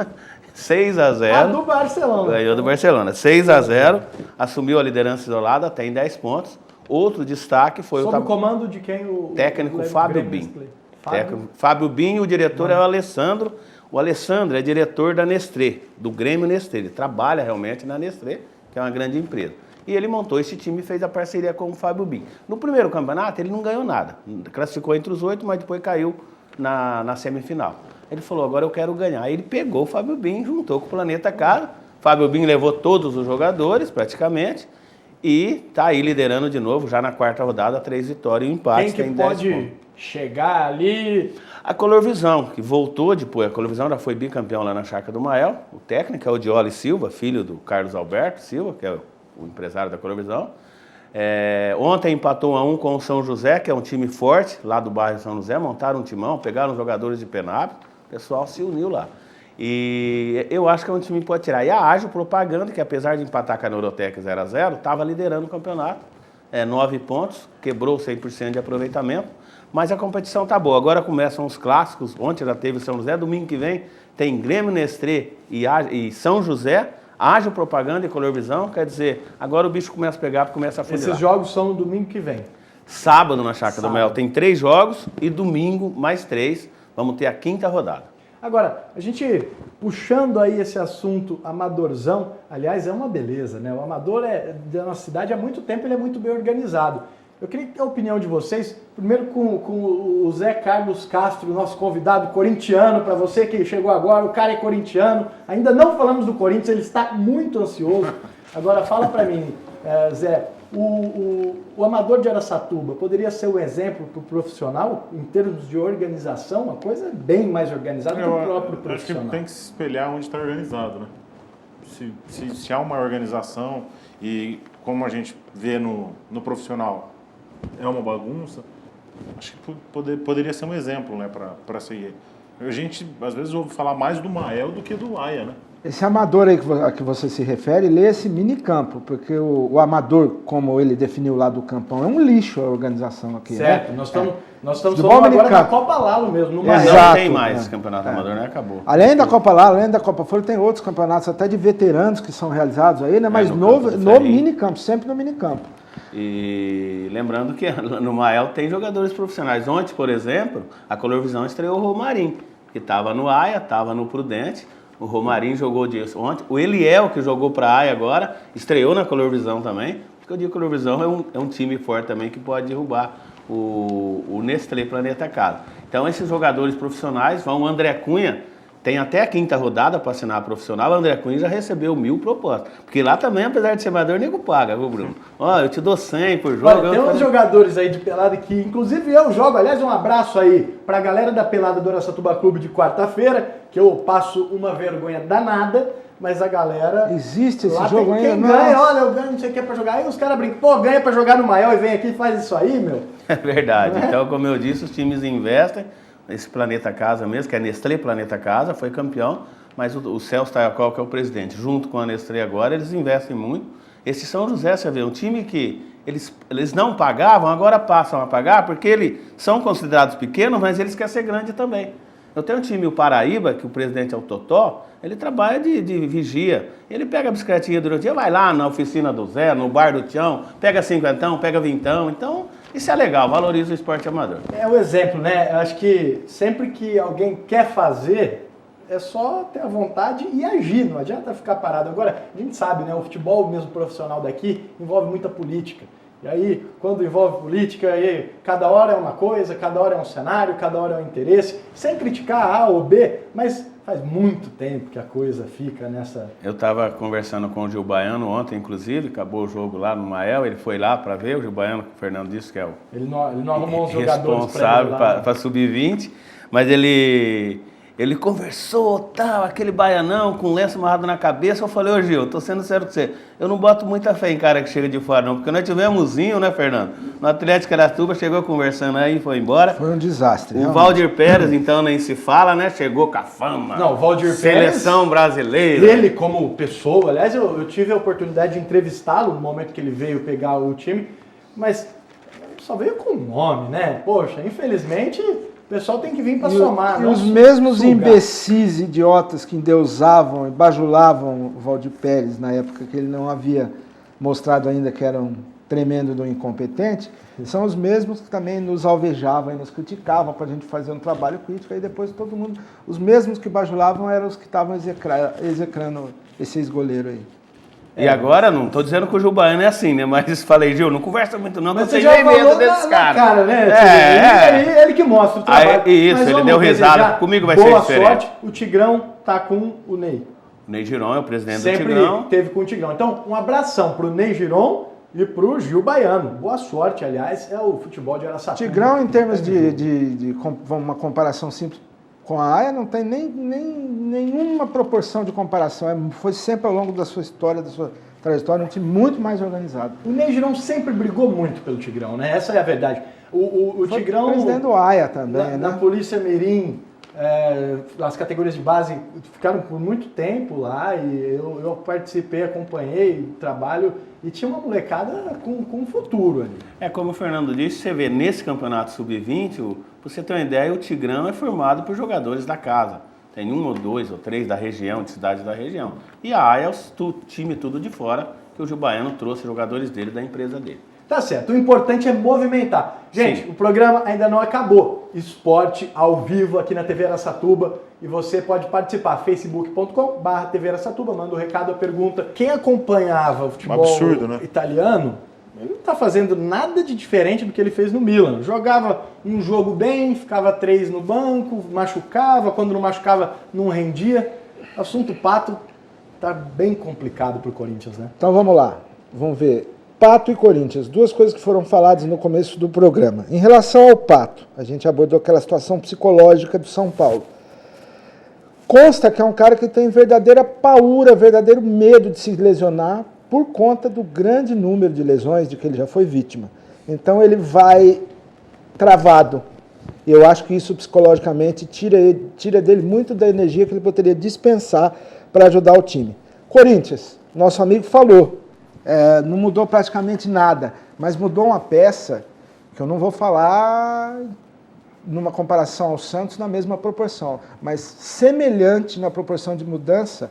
6-0. Do Barcelona. Ganhou do Barcelona, 6-0, assumiu a liderança isolada, tem 10 pontos. Outro destaque foi sob o comando de quem? O técnico Fábio Bin. Fábio Bin, o diretor é o Alessandro. O Alessandro é diretor da Nestlé, do Grêmio Nestlé. Ele trabalha realmente na Nestlé, que é uma grande empresa. E ele montou esse time e fez a parceria com o Fábio Bin. No primeiro campeonato, ele não ganhou nada. Classificou entre os 8, mas depois caiu na semifinal. Ele falou, agora eu quero ganhar. Aí ele pegou o Fábio Bin, juntou com o Planeta Cara. Fábio Bin levou todos os jogadores, praticamente. E está aí liderando de novo, já na 4ª rodada, 3 vitórias e um empate. Quem que pode chegar ali? A Colorvisão, que voltou depois. A Colorvisão já foi bicampeão lá na Chácara do Mael. O técnico é o Dioli Silva, filho do Carlos Alberto Silva, que é o empresário da Colorvisão. Ontem empatou 1-1 com o São José, que é um time forte, lá do bairro São José. Montaram um timão, pegaram os jogadores de Penápolis. O pessoal se uniu lá. E eu acho que é um time que pode tirar. E a Ágil Propaganda, que apesar de empatar com a Neurotec 0-0, estava liderando o campeonato. 9 pontos, quebrou 100% de aproveitamento. Mas a competição está boa. Agora começam os clássicos. Ontem já teve São José, domingo que vem tem Grêmio Nestlé e São José, Ágil Propaganda e Colorvisão. Quer dizer, agora o bicho começa a pegar, começa a funilar. Esses jogos são no domingo que vem. Sábado na Chácara do Mel tem 3 jogos e domingo mais 3. Vamos ter a 5ª rodada. Agora, a gente puxando aí esse assunto amadorzão, aliás, é uma beleza, né? O amador da nossa cidade há muito tempo, ele é muito bem organizado. Eu queria ter a opinião de vocês, primeiro com o Zé Carlos Castro, nosso convidado corintiano, para você que chegou agora, o cara é corintiano, ainda não falamos do Corinthians, ele está muito ansioso. Agora fala para mim, Zé, o amador de Araçatuba poderia ser um exemplo para o profissional em termos de organização, uma coisa bem mais organizada do que o próprio profissional? Acho que tem que se espelhar onde está organizado, né? Se há uma organização e como a gente vê no profissional é uma bagunça, acho que poderia ser um exemplo, né, para seguir. A gente às vezes ouve falar mais do Mael do que do Aia, né? Esse amador aí a que você se refere, lê esse minicampo, porque o amador, como ele definiu lá do campão, é um lixo a organização aqui. Certo, né? nós estamos Futebol falando agora da minicampo. Copa Lalo mesmo, no Exato. Mael. Não tem mais campeonato amador, né? Acabou. Além da Copa Lalo, além da Copa Folha, tem outros campeonatos até de veteranos que são realizados aí, né? Mas no campo do no Ferrinho. minicampo, sempre no minicampo. E lembrando que no Mael tem jogadores profissionais. Ontem, por exemplo, a Colorvisão estreou o Romarim, que estava no Aia, estava no Prudente. O Romarim jogou disso ontem. O Eliel, que jogou para a Aia agora, estreou na Colorvisão também. Porque eu digo que a Colorvisão é um time forte também que pode derrubar o Nestlé Planeta Casa. Então esses jogadores profissionais vão. O André Cunha tem até a 5ª rodada para assinar profissional. O André Cunha já recebeu 1.000 propostas. Porque lá também, apesar de ser amador, nego paga, viu, Bruno? Ó, eu te dou 100 por jogo. Olha, tem uns jogadores aí de pelada que, inclusive eu jogo, aliás, um abraço aí pra galera da pelada do Araçatuba Clube de quarta-feira, que eu passo uma vergonha danada, mas a galera... Existe esse lá jogo tem, ainda? quem ganha, olha, eu ganho não sei o que pra jogar. Aí os caras brincam, pô, ganha pra jogar no Maior e vem aqui e faz isso aí, meu. É verdade. Então, como eu disse, os times investem. Esse Planeta Casa mesmo, que é Nestlé Planeta Casa, foi campeão, mas o Celso Taiacol, que é o presidente, junto com a Nestlé agora, eles investem muito. Esse São José, você vê, um time que eles não pagavam, agora passam a pagar, porque eles são considerados pequenos, mas eles querem ser grandes também. Eu tenho um time, o Paraíba, que o presidente é o Totó, ele trabalha de vigia. Ele pega a bicicletinha durante o dia, vai lá na oficina do Zé, no bar do Tião, pega 50, pega 20. Então, isso é legal, valoriza o esporte amador. É o exemplo, né? Eu acho que sempre que alguém quer fazer, é só ter a vontade e agir, não adianta ficar parado. Agora, a gente sabe, né? O futebol mesmo profissional daqui envolve muita política. E aí, quando envolve política, aí, cada hora é uma coisa, cada hora é um cenário, cada hora é um interesse, sem criticar A ou B, mas faz muito tempo que a coisa fica nessa... Eu estava conversando com o Gil Baiano ontem, inclusive, acabou o jogo lá no Mael, ele foi lá para ver, o Gil Baiano, que o Fernando disse que é o Ele não arrumou uns jogadores responsável para sub-20, mas ele conversou, tal, aquele baianão com lenço amarrado na cabeça. Eu falei, ô Gil, tô sendo sério com você, eu não boto muita fé em cara que chega de fora não, porque nós tivemos um Zinho, né, Fernando? No Atlético Aratuba, chegou conversando aí e foi embora. Foi um desastre. O realmente. Valdir Pérez, então, nem se fala, né? Chegou com a fama. Não, o Valdir Seleção brasileira. Ele como pessoa, aliás, eu tive a oportunidade de entrevistá-lo no momento que ele veio pegar o time, mas só veio com nome, né? Poxa, infelizmente... O pessoal tem que vir para somar. E os mesmos imbecis, idiotas que endeusavam e bajulavam o Valdir Pérez na época que ele não havia mostrado ainda que era um tremendo do incompetente, são os mesmos que também nos alvejavam e nos criticavam para a gente fazer um trabalho crítico. Aí depois todo mundo, os mesmos que bajulavam eram os que estavam execrando esse ex-goleiro aí. E agora, não estou dizendo que o Gil Baiano é assim, né? Mas falei, Gil, não conversa muito não, mas que você já tem medo falou desses caras. Cara, né? Ele que mostra o trabalho. Isso, ele deu risada. Comigo vai ser diferente. Boa sorte, o Tigrão tá com o Ney. O Ney Giron é o presidente Sempre do Tigrão. teve com o Tigrão. Então, um abração pro Ney Giron e pro Gil Baiano. Boa sorte, aliás, é o futebol de Araçatuba. Tigrão, em termos de uma comparação simples com a Aia, não tem nenhuma proporção de comparação. Foi sempre ao longo da sua história, da sua trajetória, um time muito mais organizado. O Ney Giron sempre brigou muito pelo Tigrão, né? Essa é a verdade. O Foi Tigrão... presidente do Aia também, na Polícia Mirim, as categorias de base ficaram por muito tempo lá e eu participei, acompanhei o trabalho e tinha uma molecada com futuro ali. É como o Fernando disse, você vê nesse campeonato sub-20, pra você ter uma ideia, o Tigrão é formado por jogadores da casa. Tem 1 ou 2 ou 3 da região, de cidades da região. E a AIA é o time tudo de fora, que o Gil Baiano trouxe jogadores dele, da empresa dele. Tá certo, o importante é movimentar. Gente, o programa ainda não acabou. Esporte ao vivo aqui na TV Araçatuba. E você pode participar, facebook.com/TV Araçatuba. Manda o recado, a pergunta. Quem acompanhava o futebol italiano, ele não tá fazendo nada de diferente do que ele fez no Milan. Jogava um jogo bem, ficava 3 no banco, machucava. Quando não machucava, não rendia. Assunto Pato tá bem complicado pro Corinthians, né? Então vamos lá, vamos ver. Pato e Corinthians, duas coisas que foram faladas no começo do programa. Em relação ao Pato, a gente abordou aquela situação psicológica do São Paulo. Consta que é um cara que tem verdadeira paura, verdadeiro medo de se lesionar por conta do grande número de lesões de que ele já foi vítima. Então ele vai travado. E eu acho que isso psicologicamente tira dele muito da energia que ele poderia dispensar para ajudar o time. Corinthians, nosso amigo falou. Não mudou praticamente nada, mas mudou uma peça que eu não vou falar numa comparação ao Santos na mesma proporção, mas semelhante na proporção de mudança,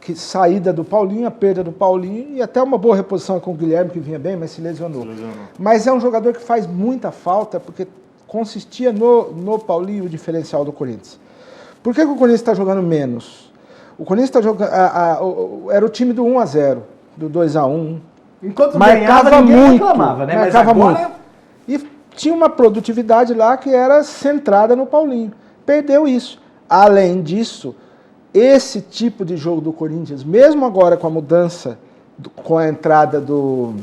que saída do Paulinho, a perda do Paulinho e até uma boa reposição com o Guilherme, que vinha bem, mas se lesionou. Mas é um jogador que faz muita falta, porque consistia no Paulinho o diferencial do Corinthians. Por que o Corinthians está jogando menos? O Corinthians está jogando... era o time do 1-0. Do 2-1. Enquanto marcava ganhava, ninguém muito, reclamava, né? Marcava Mas agora... muito. E tinha uma produtividade lá que era centrada no Paulinho. Perdeu isso. Além disso, esse tipo de jogo do Corinthians, mesmo agora com a mudança, com a entrada do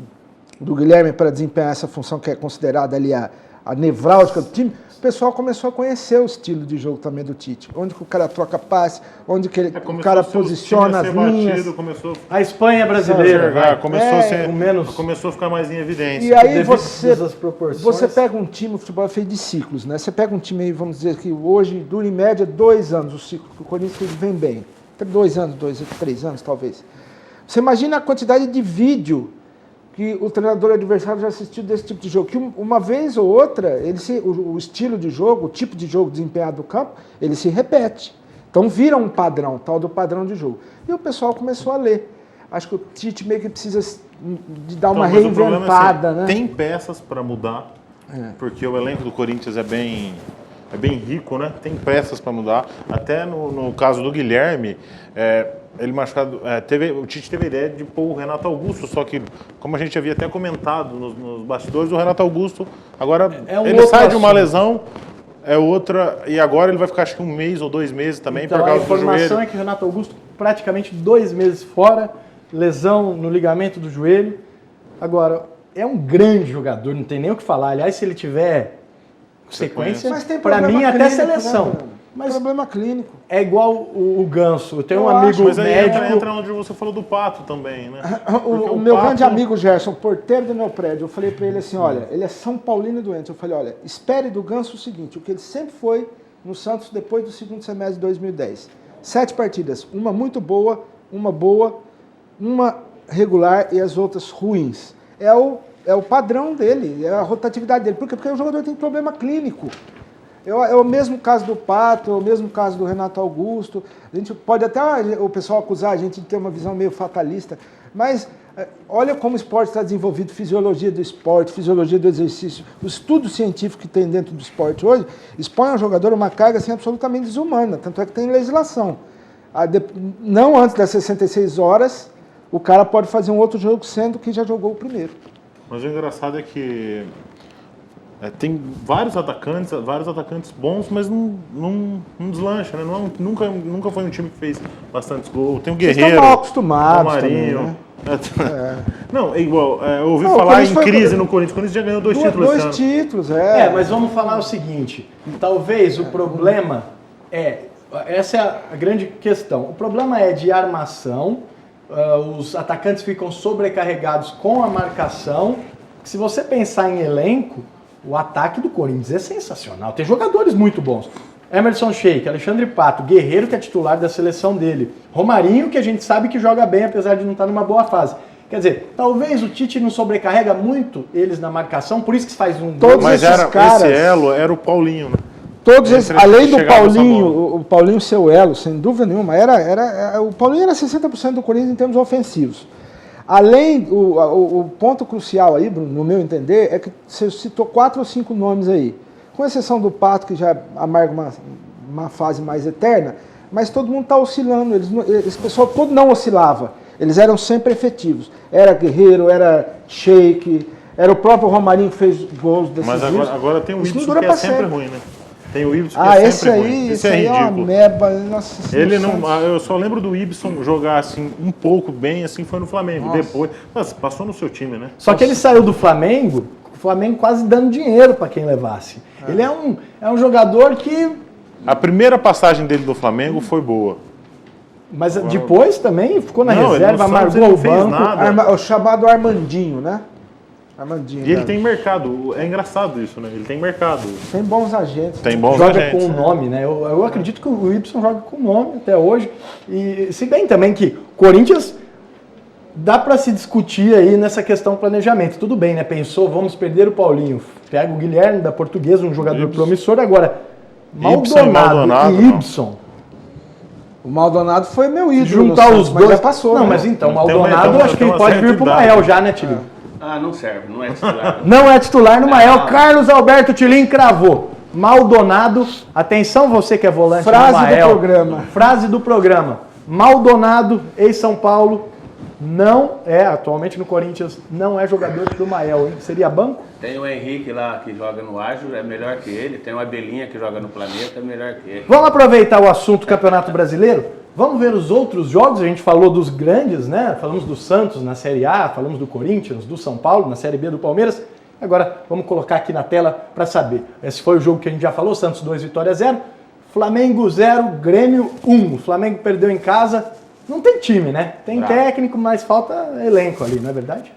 Guilherme para desempenhar essa função que é considerada ali a nevrálgica do time, o pessoal começou a conhecer o estilo de jogo também do Tite. Onde que o cara troca passe, onde que o cara posiciona as linhas. A Espanha brasileira. Começou a ficar mais em evidência. E aí você pega um time, o futebol é feito de ciclos, né? Você pega um time aí, vamos dizer que hoje dura em média 2 anos o ciclo, que o Corinthians vem bem. 2 anos, 3 anos talvez. Você imagina a quantidade de vídeo que o treinador adversário já assistiu desse tipo de jogo, que uma vez ou outra, o estilo de jogo, o tipo de jogo desempenhado no campo, ele se repete. Então vira um padrão, tal do padrão de jogo. E o pessoal começou a ler. Acho que o Tite meio que precisa de dar uma reinventada, né? Tem peças para mudar, porque o elenco do Corinthians é bem rico, né? Tem peças para mudar. Até no caso do Guilherme, ele machucado, o Tite teve a ideia de pôr o Renato Augusto, só que, como a gente havia até comentado nos bastidores, o Renato Augusto agora ele sai de uma lesão, e agora ele vai ficar acho que 1 mês ou 2 meses também, então, por causa do joelho. A informação é que o Renato Augusto praticamente 2 meses fora, lesão no ligamento do joelho. Agora, é um grande jogador, não tem nem o que falar. Aliás, se ele tiver sequência, para mim até seleção. Né? Mas problema clínico. É igual o Ganso. Eu tenho um amigo mas médico... Aí entra onde você falou do Pato também, né? O meu grande amigo Gerson, porteiro do meu prédio, eu falei para ele assim, olha, ele é São Paulino doente. Eu falei, olha, espere do Ganso o seguinte, o que ele sempre foi no Santos depois do segundo semestre de 2010. 7 partidas, uma muito boa, uma regular e as outras ruins. É o padrão dele, é a rotatividade dele. Por quê? Porque o jogador tem problema clínico. É o mesmo caso do Pato, é o mesmo caso do Renato Augusto. A gente pode até o pessoal acusar a gente de ter uma visão meio fatalista, mas olha como o esporte está desenvolvido, fisiologia do esporte, fisiologia do exercício. O estudo científico que tem dentro do esporte hoje expõe ao jogador uma carga assim, absolutamente desumana, tanto é que tem legislação. Não antes das 66 horas, o cara pode fazer um outro jogo, sendo que já jogou o primeiro. Mas o engraçado é que tem vários atacantes bons, mas não deslancha, né? Nunca foi um time que fez bastantes gols. Tem o Guerreiro, estão mal acostumados o Marinho. Também, né? Não, é igual. Eu ouvi falar em crise no Corinthians. O Corinthians já ganhou 2 títulos esse ano. 2 títulos, mas vamos falar o seguinte. Talvez o problema essa é a grande questão. O problema é de armação. Os atacantes ficam sobrecarregados com a marcação. Se você pensar em elenco, o ataque do Corinthians é sensacional. Tem jogadores muito bons. Emerson Sheik, Alexandre Pato, Guerreiro, que é titular da seleção dele. Romarinho, que a gente sabe que joga bem, apesar de não estar numa boa fase. Quer dizer, talvez o Tite não sobrecarrega muito eles na marcação, por isso que faz um gol. Mas esse elo era o Paulinho, né? Todos esses, além do Paulinho, o Paulinho seu elo, sem dúvida nenhuma, o Paulinho era 60% do Corinthians em termos ofensivos. Além, o ponto crucial aí, Bruno, no meu entender, é que você citou 4 ou 5 nomes aí. Com exceção do Pato, que já amarga uma fase mais eterna, mas todo mundo está oscilando. Esse pessoal todo não oscilava. Eles eram sempre efetivos. Era Guerreiro, era Sheik, era o próprio Romarinho que fez gols decisivos. Mas agora tem o Isso Ibson não que dura é sempre sempre. ruim, né? Tem o Ibson que é sempre ruim. Esse É aí é uma ridículo. meba. Nossa, Ele não, eu só lembro do Ibson jogar assim um pouco bem, assim foi no Flamengo. Nossa. Depois, mas passou no seu time, né? Só que ele saiu do Flamengo, o Flamengo quase dando dinheiro para quem levasse. Ele é um jogador que... A primeira passagem dele do Flamengo foi boa. Mas depois também ficou na Não, ele reserva, no Santos amargou ele o não fez banco. nada. O chamado Armandinho, né? Armandinho. E ele né? tem mercado. É engraçado isso, né? Ele tem mercado. Tem bons agentes. Tem bons Joga agentes. com o nome, né? Eu acredito que o Ibson joga com o nome até hoje. E se bem também que Corinthians dá para se discutir aí nessa questão planejamento. Tudo bem, né? Pensou, vamos perder o Paulinho. Pega o Guilherme da Portuguesa, um jogador promissor. Agora, Maldonado e Ibson. O Maldonado foi meu ídolo. Juntar no os Santos, mas dois. já passou. Não, né? mas então, Tem uma- Maldonado, tem acho que uma ele pode certa vir pro idade. Mael já, né, Tilinho? Ah, não serve, não é titular. Não é titular no Mael. Não. Carlos Alberto Tilim cravou. Maldonado, atenção você que é volante Frase do do Mael. programa. Frase do programa. Maldonado, ex-São Paulo, não é, atualmente no Corinthians, não é jogador do Mael, hein? Seria banco? Tem o Henrique lá que joga no Ágil, é melhor que ele. Tem o Abelinha que joga no Planeta, é melhor que ele. Vamos aproveitar o assunto Campeonato Brasileiro? Vamos ver os outros jogos. A gente falou dos grandes, né? Falamos do Santos na Série A, falamos do Corinthians, do São Paulo na Série B do Palmeiras. Agora vamos colocar aqui na tela para saber. Esse foi o jogo que a gente já falou, Santos 2, Vitória 0. Flamengo 0, Grêmio 1. O Flamengo perdeu em casa. Não tem time, né? Tem Bravo. técnico, mas falta elenco ali, não é verdade?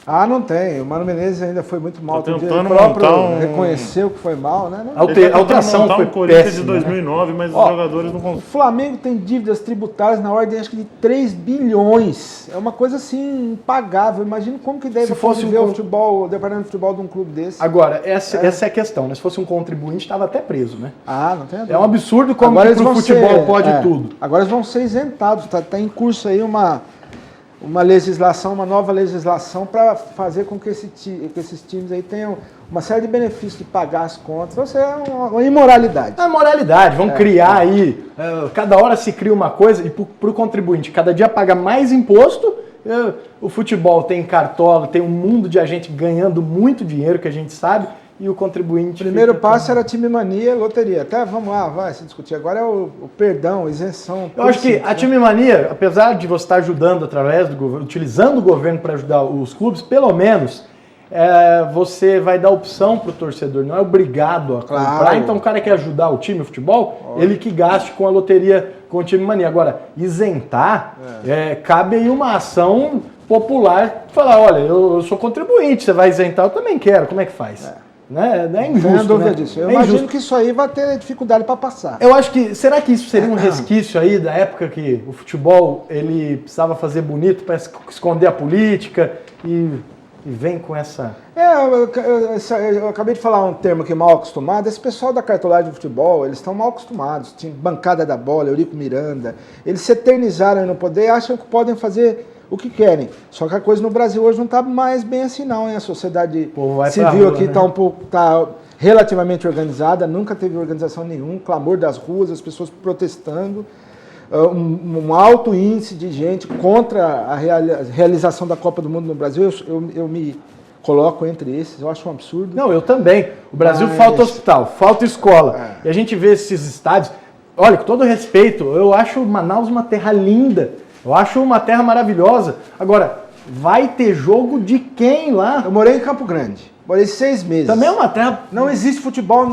Ah, não tem. O Mano Menezes ainda foi muito mal. Tô Outro dia tentando ele próprio montar um- reconheceu que foi mal, né? A Ele tá tentando alteração montar foi um Corinthians de péssima, né? 2009, mas Ó, os jogadores não O conseguem. Flamengo tem dívidas tributárias na ordem, acho que de 3 bilhões. É uma coisa assim, impagável. Imagina como que deve Se fosse conviver um o futebol, o departamento de futebol de um clube desse. Agora, essa é a questão, né? Se fosse um contribuinte, estava até preso, né? Ah, não tem É um absurdo como Agora que eles pro vão futebol ser- pode é, tudo. Agora eles vão ser isentados. Tá em curso aí uma legislação, uma nova legislação para fazer com que esses times aí tenham uma série de benefícios de pagar as contas. Ou seja, é uma imoralidade. É moralidade, vamos criar aí, cada hora se cria uma coisa e para o contribuinte cada dia paga mais imposto. O futebol tem cartola, tem um mundo de gente ganhando muito dinheiro que a gente sabe e o contribuinte... O primeiro fica passo era time mania, loteria. Até vamos lá, vai se discutir. Agora é o perdão, isenção. Eu acho que a time mania, apesar de você estar ajudando através do governo, utilizando o governo para ajudar os clubes, pelo menos você vai dar opção para o torcedor, não é obrigado a comprar. Claro. Então o cara quer ajudar o time, o futebol, ele que gaste com a loteria, com o time mania. Agora, isentar, cabe aí uma ação popular, falar, olha, eu sou contribuinte, você vai isentar, eu também quero, como é que faz? Né? É injusto, Não tenho dúvida né? disso. Eu É imagino injusto. que isso aí vai ter dificuldade para passar. Eu acho que, será que isso seria um resquício aí da época que o futebol ele precisava fazer bonito para esconder a política e vem com essa... Eu acabei de falar um termo aqui mal acostumado. Esse pessoal da cartolagem de futebol, eles estão mal acostumados. Tinha bancada da bola, Eurico Miranda. Eles se eternizaram aí no poder e acham que podem fazer o que querem. Só que a coisa no Brasil hoje não está mais bem assim não, hein? A sociedade Pô, vai pra civil rua, aqui né? tá relativamente organizada, nunca teve organização nenhuma, clamor das ruas, as pessoas protestando. Um alto índice de gente contra a realização da Copa do Mundo no Brasil. Eu me coloco entre esses, eu acho um absurdo. Não, eu também. O Brasil Mas- falta hospital, falta escola. E a gente vê esses estádios. Olha, com todo respeito, eu acho Manaus uma terra linda. Eu acho uma terra maravilhosa. Agora, vai ter jogo de quem lá? Eu morei em Campo Grande, morei 6 meses. Também é uma terra... Não existe futebol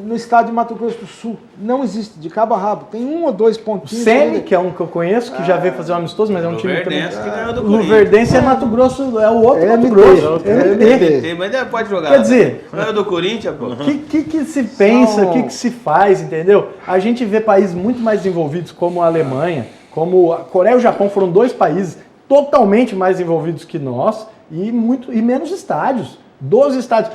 no estado de Mato Grosso do Sul. Não existe, de cabo a rabo. Tem 1 ou 2 O pontinhos. Sene, ainda. que é um que eu conheço, que já veio fazer um amistoso, mas é um time também... Luverdense que ganhou do O Corinthians. Luverdense é Mato Grosso, é o outro Mato MT, Grosso. é MT. MT. Tem, mas pode jogar. Quer dizer- Ganhou do Corinthians, pô. O que se pensa, o que se faz, entendeu? A gente vê países muito mais desenvolvidos como a Alemanha, como a Coreia e o Japão foram 2 países totalmente mais envolvidos que nós e menos estádios. 12 estádios.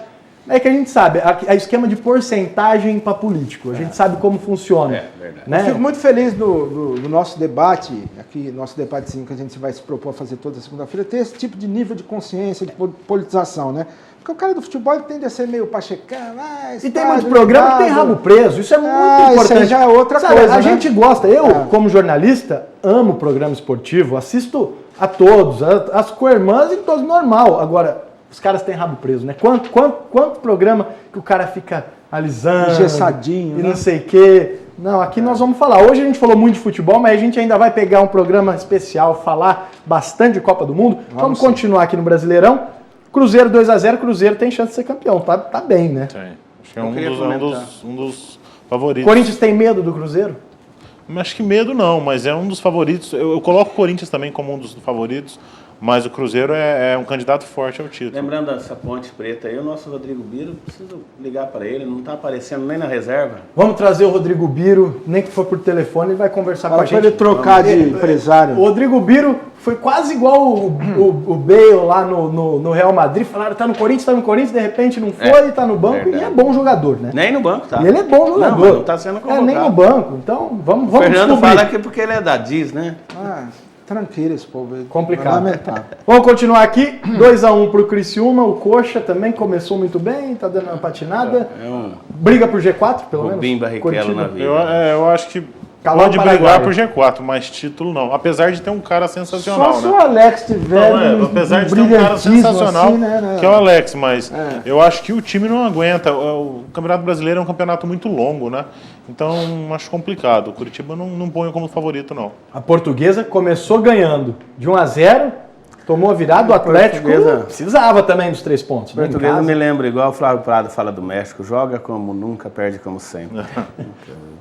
É que a gente sabe, a esquema de porcentagem para político, a gente sabe como funciona. É, verdade. Né? Eu fico muito feliz do nosso debate, aqui, nosso debatezinho que a gente vai se propor a fazer toda segunda-feira, ter esse tipo de nível de consciência, de politização, né? Porque o cara do futebol ele tende a ser meio pachecano. E tem muito programa que tem rabo preso, isso é muito importante. Isso aí já é outra Sabe, coisa, a né? gente gosta, eu como jornalista amo o programa esportivo, assisto a todos, as co-irmãs e todos normal. Agora, os caras têm rabo preso, né? Quanto programa que o cara fica alisando, engessadinho, e né? não sei o quê. Não, aqui nós vamos falar. Hoje a gente falou muito de futebol, mas a gente ainda vai pegar um programa especial, falar bastante de Copa do Mundo. Vamos continuar aqui no Brasileirão. Cruzeiro 2-0, Cruzeiro tem chance de ser campeão, tá bem, né? Tem. Acho que é um dos favoritos. Corinthians tem medo do Cruzeiro? Acho que medo não, mas é um dos favoritos. Eu coloco o Corinthians também como um dos favoritos, mas o Cruzeiro é um candidato forte ao título. Lembrando dessa ponte preta aí, o nosso Rodrigo Biro, preciso ligar para ele, não está aparecendo nem na reserva. Vamos trazer o Rodrigo Biro, nem que for por telefone, ele vai conversar com a Para gente. ele trocar de empresário. O Rodrigo Biro foi quase igual o Bale lá no Real Madrid. Falaram, tá no Corinthians, de repente não foi, tá no banco. Verdade. E é bom jogador, né? Nem no banco, tá? E ele é bom jogador. Não, mas não tá sendo convocado. nem no banco. Então, vamos O Fernando descobrir. fala que porque ele é da Diz, né? Tranquilo esse povo aí. Complicado. Lamentável. Vamos continuar aqui. 2-1 pro Criciúma. O Coxa também começou muito bem, tá dando uma patinada. É um Briga por G4, pelo menos. Rubim Barrichello Curitiba. na vida. Eu acho que Calou pode o brigar Paraguai. por G4, mas título não. Apesar de ter um cara sensacional, Só se né? o Alex tiver Apesar de ter um cara brilhantismo sensacional, assim, né? que é o Alex, mas eu acho que o time não aguenta. O Campeonato Brasileiro é um campeonato muito longo, né? Então acho complicado. O Curitiba não põe como favorito, não. A Portuguesa começou ganhando de 1-0, tomou a virada, o Atlético Portuguesa- precisava também dos 3 pontos. O Né, em português casa. me lembra, igual o Flávio Prado fala do México, joga como nunca, perde como sempre.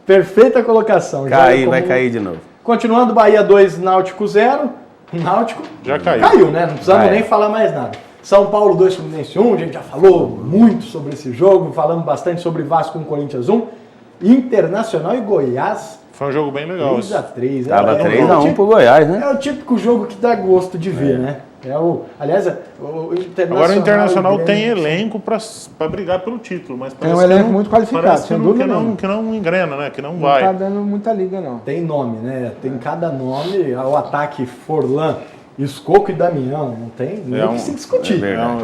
Perfeita colocação. Joga Cair, como- vai cair de novo. Continuando, Bahia 2, Náutico 0. Náutico Já caiu. Caiu, né? Não precisamos Vai. nem falar mais nada. São Paulo 2, Fluminense 1. A gente já falou muito sobre esse jogo. Falamos bastante sobre Vasco 1, Corinthians 1. Internacional e Goiás Foi um jogo bem legal. 3x3. Tava É 3-1 pro Goiás, né? É o típico jogo que dá gosto de ver, né? Aliás, o Internacional. Agora o Internacional e tem Grêmio, elenco para brigar pelo título, mas Tem um parece que elenco muito qualificado, parece sem que dúvida não, nenhuma. que não engrena, né? Que não Não vai. tá dando muita liga, não. Tem nome, né? Tem cada nome. O ataque Forlan, Escoco e Damião. Não tem nem o que se discutir. verdade.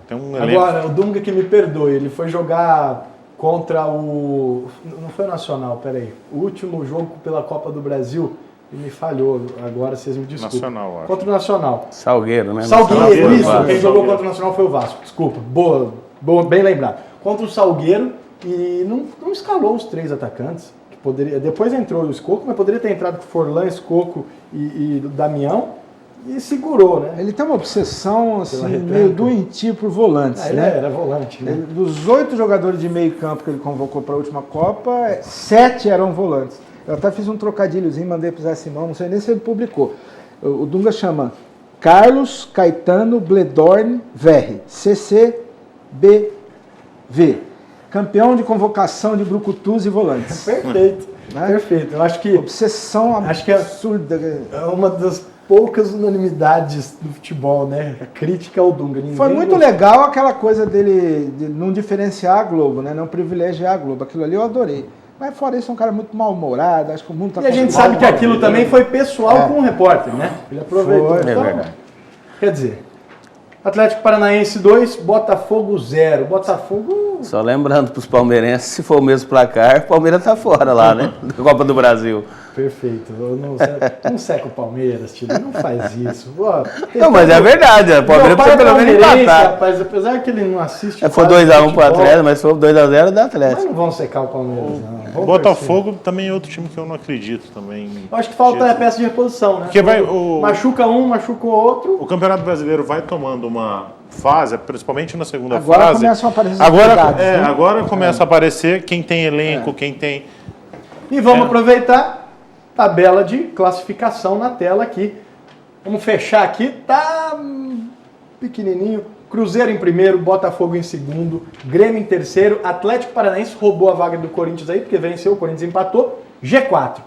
Tem um elenco. Agora, o Dunga que me perdoe, ele foi jogar contra o... Não foi o Nacional, peraí. O último jogo pela Copa do Brasil, ele me falhou. Agora vocês me desculpem. Nacional, acho. Contra o Nacional. Salgueiro, né? Salgueiro, isso. Vasco. Quem jogou contra o Nacional foi o Vasco. Desculpa. Boa, bem lembrado. Contra o Salgueiro e não escalou os 3 atacantes. Que poderia, depois entrou o Escoco, mas poderia ter entrado com Forlan, Escoco e o Damião. E segurou, né? Ele tem uma obsessão assim, Pela retranca. meio doentio por volantes, Ele né? era volante, né? Dos 8 jogadores de meio campo que ele convocou para a última Copa, 7 eram volantes. Eu até fiz um trocadilhozinho, mandei para o Zé Simão, não sei nem se ele publicou. O Dunga chama Carlos Caetano Bledorn Verri, CCBV. Campeão de convocação de brucutus e volantes. Perfeito, Né? perfeito. Eu acho que Obsessão Acho que é- absurda. é uma das poucas unanimidades do futebol, né? A crítica ao Dunga. Ninguém Foi muito gostou. legal aquela coisa dele de não diferenciar a Globo, né? Não privilegiar a Globo. Aquilo ali eu adorei. Mas fora isso, é um cara muito mal-humorado, acho que o mundo tá E a gente acostumado sabe que com aquilo ele. também foi pessoal com o repórter, né? Ele aproveitou. Foi. É Então, verdade. quer dizer, Atlético Paranaense 2, Botafogo 0. Botafogo... Só lembrando pros palmeirenses, se for o mesmo placar, o Palmeiras tá fora lá, né? Da Copa do Brasil. Perfeito. Eu não seca o Palmeiras, tio. Não faz isso. Pô, Não, mas é verdade, o Palmeiras Meu pai precisa pelo menos palmeirense, empatar. rapaz, apesar que ele não assiste... Foi quase 2x1 pro futebol, Atlético, mas se for 2x0 dá Mas Atlético. não vão secar o Palmeiras, não. O Vamos Botafogo também é outro time que eu não acredito também. Eu acho que falta a peça de reposição, né? Porque Machuca um, machuca o outro. O Campeonato Brasileiro vai tomando uma fase, principalmente na segunda Agora fase. começam a aparecer as Agora, novidades, né? agora começa a aparecer quem tem elenco, quem tem. E vamos aproveitar tabela de classificação na tela aqui. Vamos fechar aqui. Tá pequenininho. Cruzeiro em primeiro, Botafogo em segundo, Grêmio em terceiro, Atlético Paranaense roubou a vaga do Corinthians aí, porque venceu, o Corinthians empatou. G4.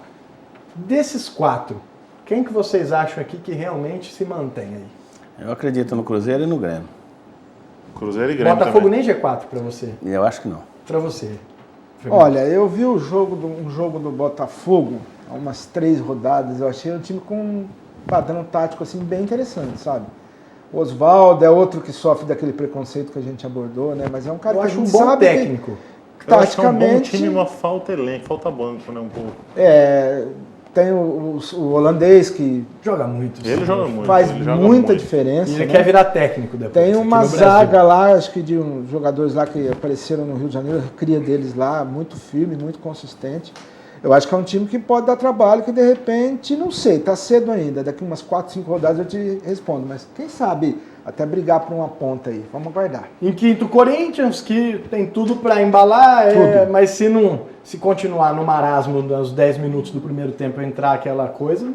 Desses 4, quem que vocês acham aqui que realmente se mantém aí? Eu acredito no Cruzeiro e no Grêmio. Cruzeiro e Grêmio Botafogo também. nem G4 pra você. Eu acho que não. Pra você. Olha, eu vi um jogo do Botafogo, há umas 3 rodadas, eu achei um time com um padrão tático assim, bem interessante, sabe? O Oswaldo é outro que sofre daquele preconceito que a gente abordou, né? Mas é um cara Eu que a acho um gente bom sabe técnico. que, Eu acho que é um bom taticamente, time, mas falta elenco, falta banco, né? Um pouco. tem o holandês que Joga muito. Ele sim. joga muito. faz ele joga muita muito. diferença. E ele né? quer virar técnico depois. Tem aqui uma no Brasil. zaga lá, acho que de uns jogadores lá que apareceram no Rio de Janeiro, a cria deles lá, muito firme, muito consistente. Eu acho que é um time que pode dar trabalho, que de repente, não sei, tá cedo ainda, daqui umas 4, 5 rodadas eu te respondo, mas quem sabe até brigar por uma ponta aí, vamos aguardar. Em quinto, Corinthians, que tem tudo pra embalar, mas se continuar no marasmo nos 10 minutos do primeiro tempo, entrar aquela coisa,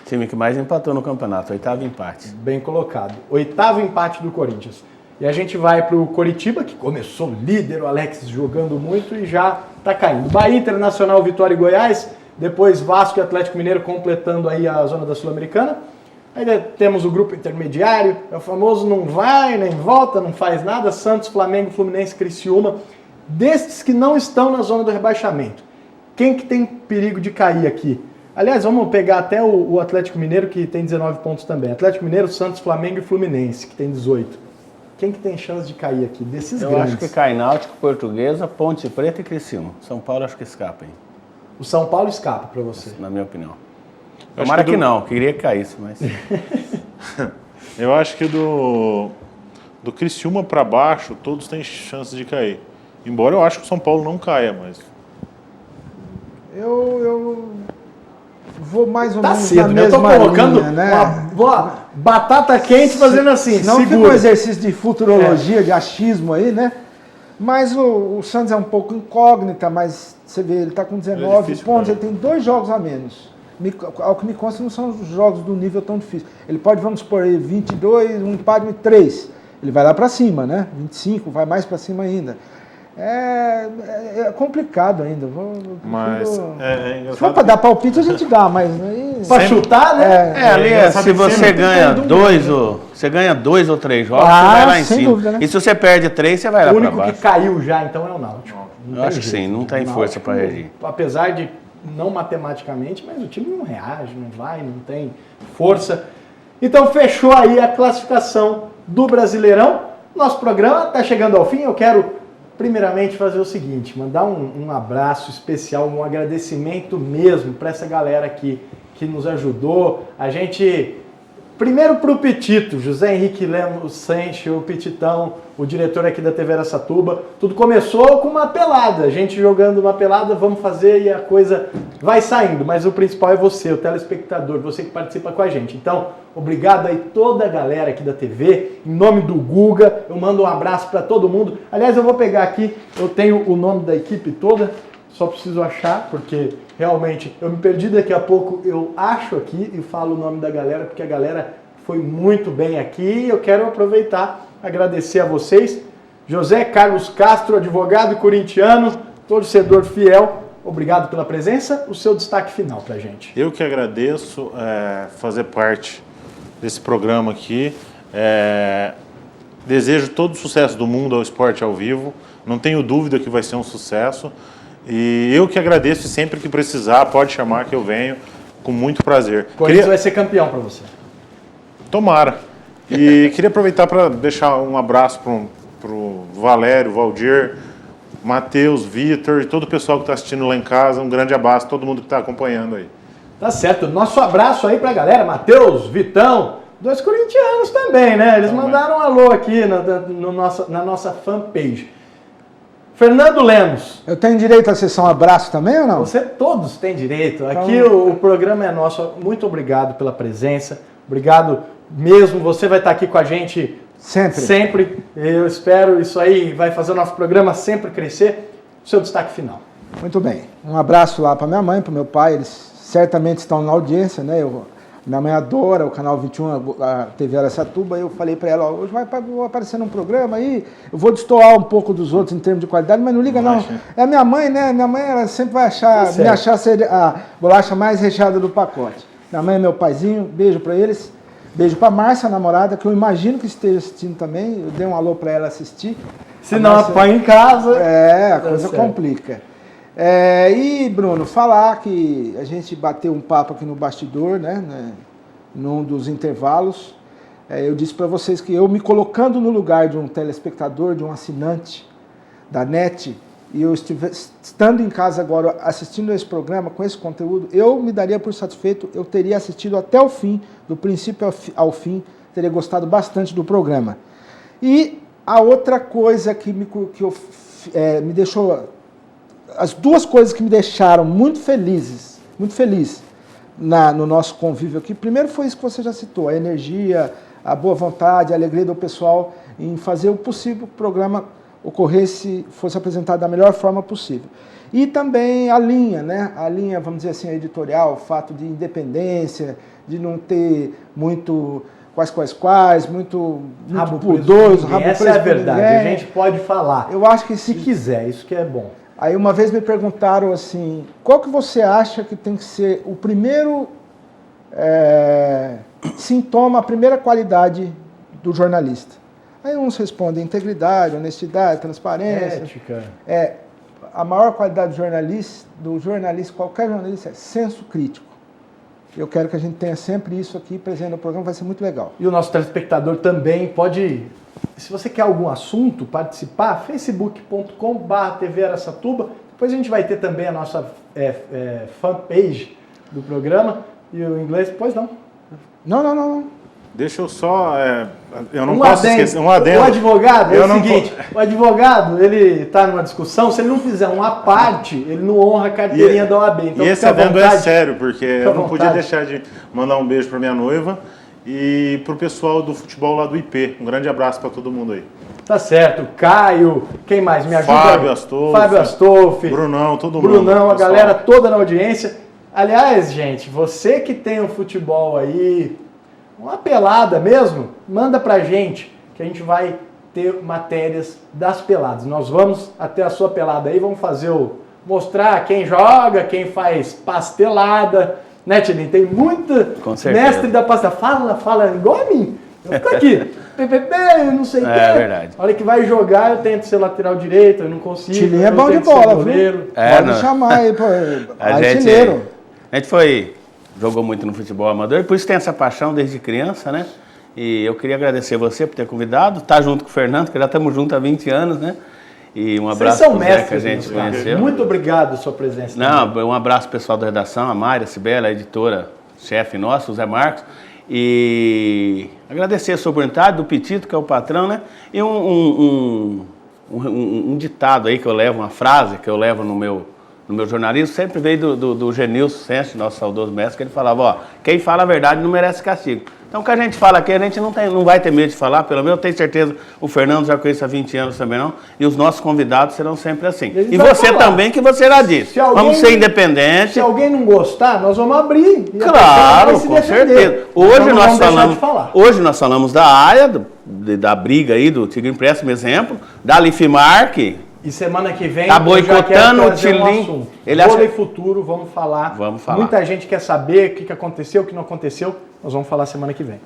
Time que mais empatou no campeonato, 8º empate. bem colocado. 8º empate do Corinthians. E a gente vai pro Coritiba, que começou líder, o Alex jogando muito e já tá caindo. Bahia, Internacional, Vitória e Goiás, depois Vasco e Atlético Mineiro completando aí a zona da Sul-Americana. Aí temos o grupo intermediário, é o famoso não vai, nem volta, não faz nada, Santos, Flamengo, Fluminense, Criciúma. Destes que não estão na zona do rebaixamento, quem que tem perigo de cair aqui? Aliás, vamos pegar até o Atlético Mineiro, que tem 19 pontos também. Atlético Mineiro, Santos, Flamengo e Fluminense, que tem 18. Quem que tem chance de cair aqui? Desses Eu grandes. acho que cai Náutico, Portuguesa, Ponte Preta e Criciúma. São Paulo acho que escapa, hein? O São Paulo escapa para você. Na minha opinião. Eu acho Tomara que que não, queria que caísse, mas... Eu acho que do Criciúma para baixo, todos têm chance de cair. Embora eu acho que o São Paulo não caia, mas... Eu vou mais ou Tá menos cedo, na né? Eu tô mesma colocando linha, né? uma batata quente fazendo assim, Não fica um segura. exercício de futurologia, de achismo aí, né? Mas o Santos é um pouco incógnita, mas você vê, ele está com 19 difícil pontos, pra ele tem 2 jogos a menos. Ao que me consta, não são os jogos do nível tão difícil. Ele pode, vamos supor, aí, 22, um empate de 3. Ele vai lá para cima, né? 25, vai mais para cima ainda. É complicado ainda. Mas Se engraçado for para dar palpite, a gente dá, mas aí... Pra chutar, né? Ali, sabe se você sempre ganha tem 2 ou 3 jogos, Ah, você vai lá em sem cima. dúvida, né? E se você perde 3, você vai lá O para único que baixo. caiu já, então, é o Náutico. Não Eu tem acho que jeito. sim, não tem O força Náutico, para reagir. Apesar de não matematicamente, mas o time não reage, não vai, não tem força. Então fechou aí a classificação do Brasileirão. Nosso programa está chegando ao fim. Eu quero primeiramente fazer o seguinte, mandar um abraço especial, um agradecimento mesmo para essa galera aqui que nos ajudou. A gente... Primeiro para o Petito, José Henrique Lemos Sanche, o Petitão, o diretor aqui da TV Araçatuba. Tudo começou com uma pelada, a gente jogando uma pelada, vamos fazer e a coisa vai saindo. Mas o principal é você, o telespectador, você que participa com a gente. Então, obrigado aí toda a galera aqui da TV, em nome do Guga, eu mando um abraço para todo mundo. Aliás, eu vou pegar aqui, eu tenho o nome da equipe toda, só preciso achar, porque realmente eu me perdi, daqui a pouco eu acho aqui e falo o nome da galera, porque a galera foi muito bem aqui. Eu quero aproveitar, agradecer a vocês. José Carlos Castro, advogado corintiano, torcedor fiel, obrigado pela presença. O seu destaque final pra gente. Eu que agradeço fazer parte desse programa aqui. Desejo todo o sucesso do mundo ao esporte ao vivo. Não tenho dúvida que vai ser um sucesso. E eu que agradeço, e sempre que precisar, pode chamar que eu venho com muito prazer. Corinthians vai ser campeão para você. Tomara. E queria aproveitar para deixar um abraço para o Valério, Valdir, Matheus, Vitor e todo o pessoal que está assistindo lá em casa. Um grande abraço a todo mundo que está acompanhando aí. Tá certo. Nosso abraço aí pra galera. Matheus, Vitão, 2 corintianos também, né? Eles mandaram um alô aqui na nossa fanpage. Fernando Lemos. Eu tenho direito a sessão abraço também ou não? Você todos têm direito. Aqui o programa é nosso. Muito obrigado pela presença. Obrigado mesmo. Você vai estar aqui com a gente sempre. Eu espero isso aí. Vai fazer o nosso programa sempre crescer. Seu destaque final. Muito bem. Um abraço lá para minha mãe, para meu pai. Eles certamente estão na audiência, né? Minha mãe adora o Canal 21, a TV Araçatuba. Eu falei para ela, hoje vai aparecer num programa aí, eu vou destoar um pouco dos outros em termos de qualidade, mas não liga não. É a minha mãe, né? Minha mãe, ela sempre vai me achar ser a bolacha mais recheada do pacote. Minha mãe é meu paizinho, beijo para eles. Beijo para Márcia, a namorada, que eu imagino que esteja assistindo também. Eu dei um alô para ela assistir. Se não apanha em casa. A coisa complica. E, Bruno, falar que a gente bateu um papo aqui no bastidor, né, num dos intervalos. Eu disse para vocês que eu me colocando no lugar de um telespectador, de um assinante da NET, e eu estando em casa agora assistindo esse programa, com esse conteúdo, eu me daria por satisfeito, eu teria assistido até o fim, do princípio ao fim, teria gostado bastante do programa. E a outra coisa que me deixou, as duas coisas que me deixaram muito feliz no nosso convívio aqui, primeiro foi isso que você já citou, a energia, a boa vontade, a alegria do pessoal em fazer o possível que o programa fosse apresentado da melhor forma possível. E também a linha, né? A linha, vamos dizer assim, editorial, o fato de independência, de não ter muito muito pudoroso, rabo preso. Essa é a verdade, a gente pode falar. Eu acho que se quiser, isso que é bom. Aí uma vez me perguntaram assim, qual que você acha que tem que ser o primeiro sintoma, a primeira qualidade do jornalista? Aí uns respondem integridade, honestidade, transparência. Ética. A maior qualidade do jornalista, qualquer jornalista, é senso crítico. Eu quero que a gente tenha sempre isso aqui presente no programa, vai ser muito legal. E o nosso telespectador também pode, se você quer algum assunto, participar, facebook.com/TV Araçatuba. Depois a gente vai ter também a nossa fanpage do programa. E o inglês, pois não. Não. Deixa eu só... eu não posso esquecer. Um adendo. O advogado, o seguinte, o advogado, ele está numa discussão, se ele não fizer uma parte, ele não honra a carteirinha da OAB. Então, e esse adendo é sério, porque eu não podia deixar de mandar um beijo para minha noiva e para o pessoal do futebol lá do IP. Um grande abraço para todo mundo aí. Tá certo. Caio, quem mais me ajuda? Fábio Astolfi. Brunão, todo mundo. Brunão, a galera toda na audiência. Aliás, gente, você que tem o futebol aí, uma pelada mesmo, manda pra gente, que a gente vai ter matérias das peladas. Nós vamos até a sua pelada aí, vamos mostrar quem joga, quem faz pastelada, né, Tilinho? Tem muita mestre da pastelada. Fala igual a mim. Eu fico aqui, não sei o que. É verdade. A hora que vai jogar, eu tento ser lateral direito, eu não consigo. Tilinho é bom de bola, viu? Pode chamar aí, pô. Artilheiro. A gente jogou muito no futebol amador, por isso tem essa paixão desde criança, né? E eu queria agradecer você por ter convidado, tá junto com o Fernando, que já estamos juntos há 20 anos, né? E um abraço pro Zé que a gente conheceu. Muito obrigado pela sua presença. Um abraço pro pessoal da redação, a Mari, a Cibela, a editora, chefe nosso, o Zé Marcos. E agradecer a sua oportunidade, do Petito, que é o patrão, né? E um ditado aí que eu levo, uma frase que eu levo no meu jornalismo, sempre veio do Genilson Sense, nosso saudoso mestre, que ele falava, quem fala a verdade não merece castigo. Então o que a gente fala aqui, a gente não vai ter medo de falar, pelo menos eu tenho certeza, o Fernando já conhece há 20 anos também não, e os nossos convidados serão sempre assim. E você também, que você já disse, vamos ser independentes. Se alguém não gostar, nós vamos abrir. Claro, com certeza. Hoje nós falamos da área, da briga aí, do Tigre Impresso, exemplo, da Lifmark. E semana que vem, tá boicotando o Tilinho. Vôlei futuro, vamos falar. Muita gente quer saber o que aconteceu, o que não aconteceu. Nós vamos falar semana que vem.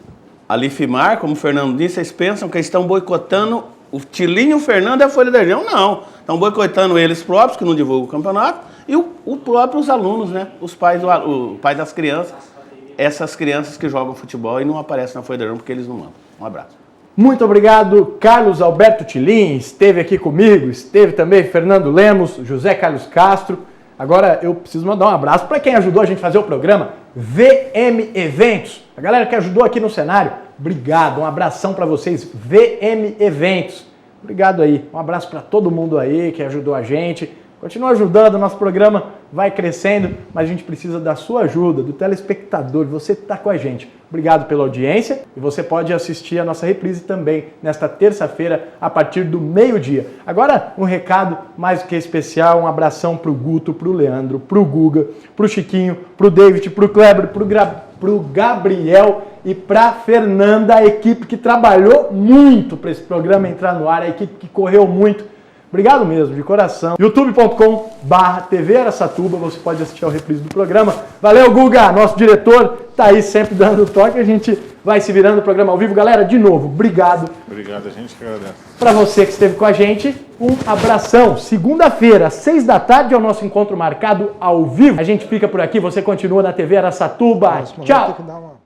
A Lifmar, como o Fernando disse, vocês pensam que eles estão boicotando o Tilinho, o Fernando e a Folha da Região? Não. Estão boicotando eles próprios, que não divulgam o campeonato, e os próprios alunos, né? Os pais, o pai das crianças. Essas crianças que jogam futebol e não aparecem na Folha da Região porque eles não mandam. Um abraço. Muito obrigado, Carlos Alberto Tilim, esteve aqui comigo, esteve também Fernando Lemos, José Carlos Castro. Agora eu preciso mandar um abraço para quem ajudou a gente a fazer o programa, VM Eventos. A galera que ajudou aqui no cenário, obrigado, um abração para vocês, VM Eventos. Obrigado aí, um abraço para todo mundo aí que ajudou a gente. Continua ajudando, o nosso programa vai crescendo, mas a gente precisa da sua ajuda, do telespectador, você que está com a gente. Obrigado pela audiência e você pode assistir a nossa reprise também nesta terça-feira a partir do meio-dia. Agora um recado mais do que especial, um abração para o Guto, para o Leandro, para o Guga, para o Chiquinho, para o David, para o Kleber, para o Gabriel e para a Fernanda, a equipe que trabalhou muito para esse programa entrar no ar, a equipe que correu muito. Obrigado mesmo, de coração. youtube.com/TV Araçatuba, você pode assistir ao reprise do programa. Valeu, Guga, nosso diretor, tá aí sempre dando toque, a gente vai se virando o programa ao vivo. Galera, de novo, obrigado. Obrigado, a gente que agradece. Para você que esteve com a gente, um abração. Segunda-feira, às 6 da tarde, é o nosso encontro marcado ao vivo. A gente fica por aqui, você continua na TV Araçatuba. Tchau!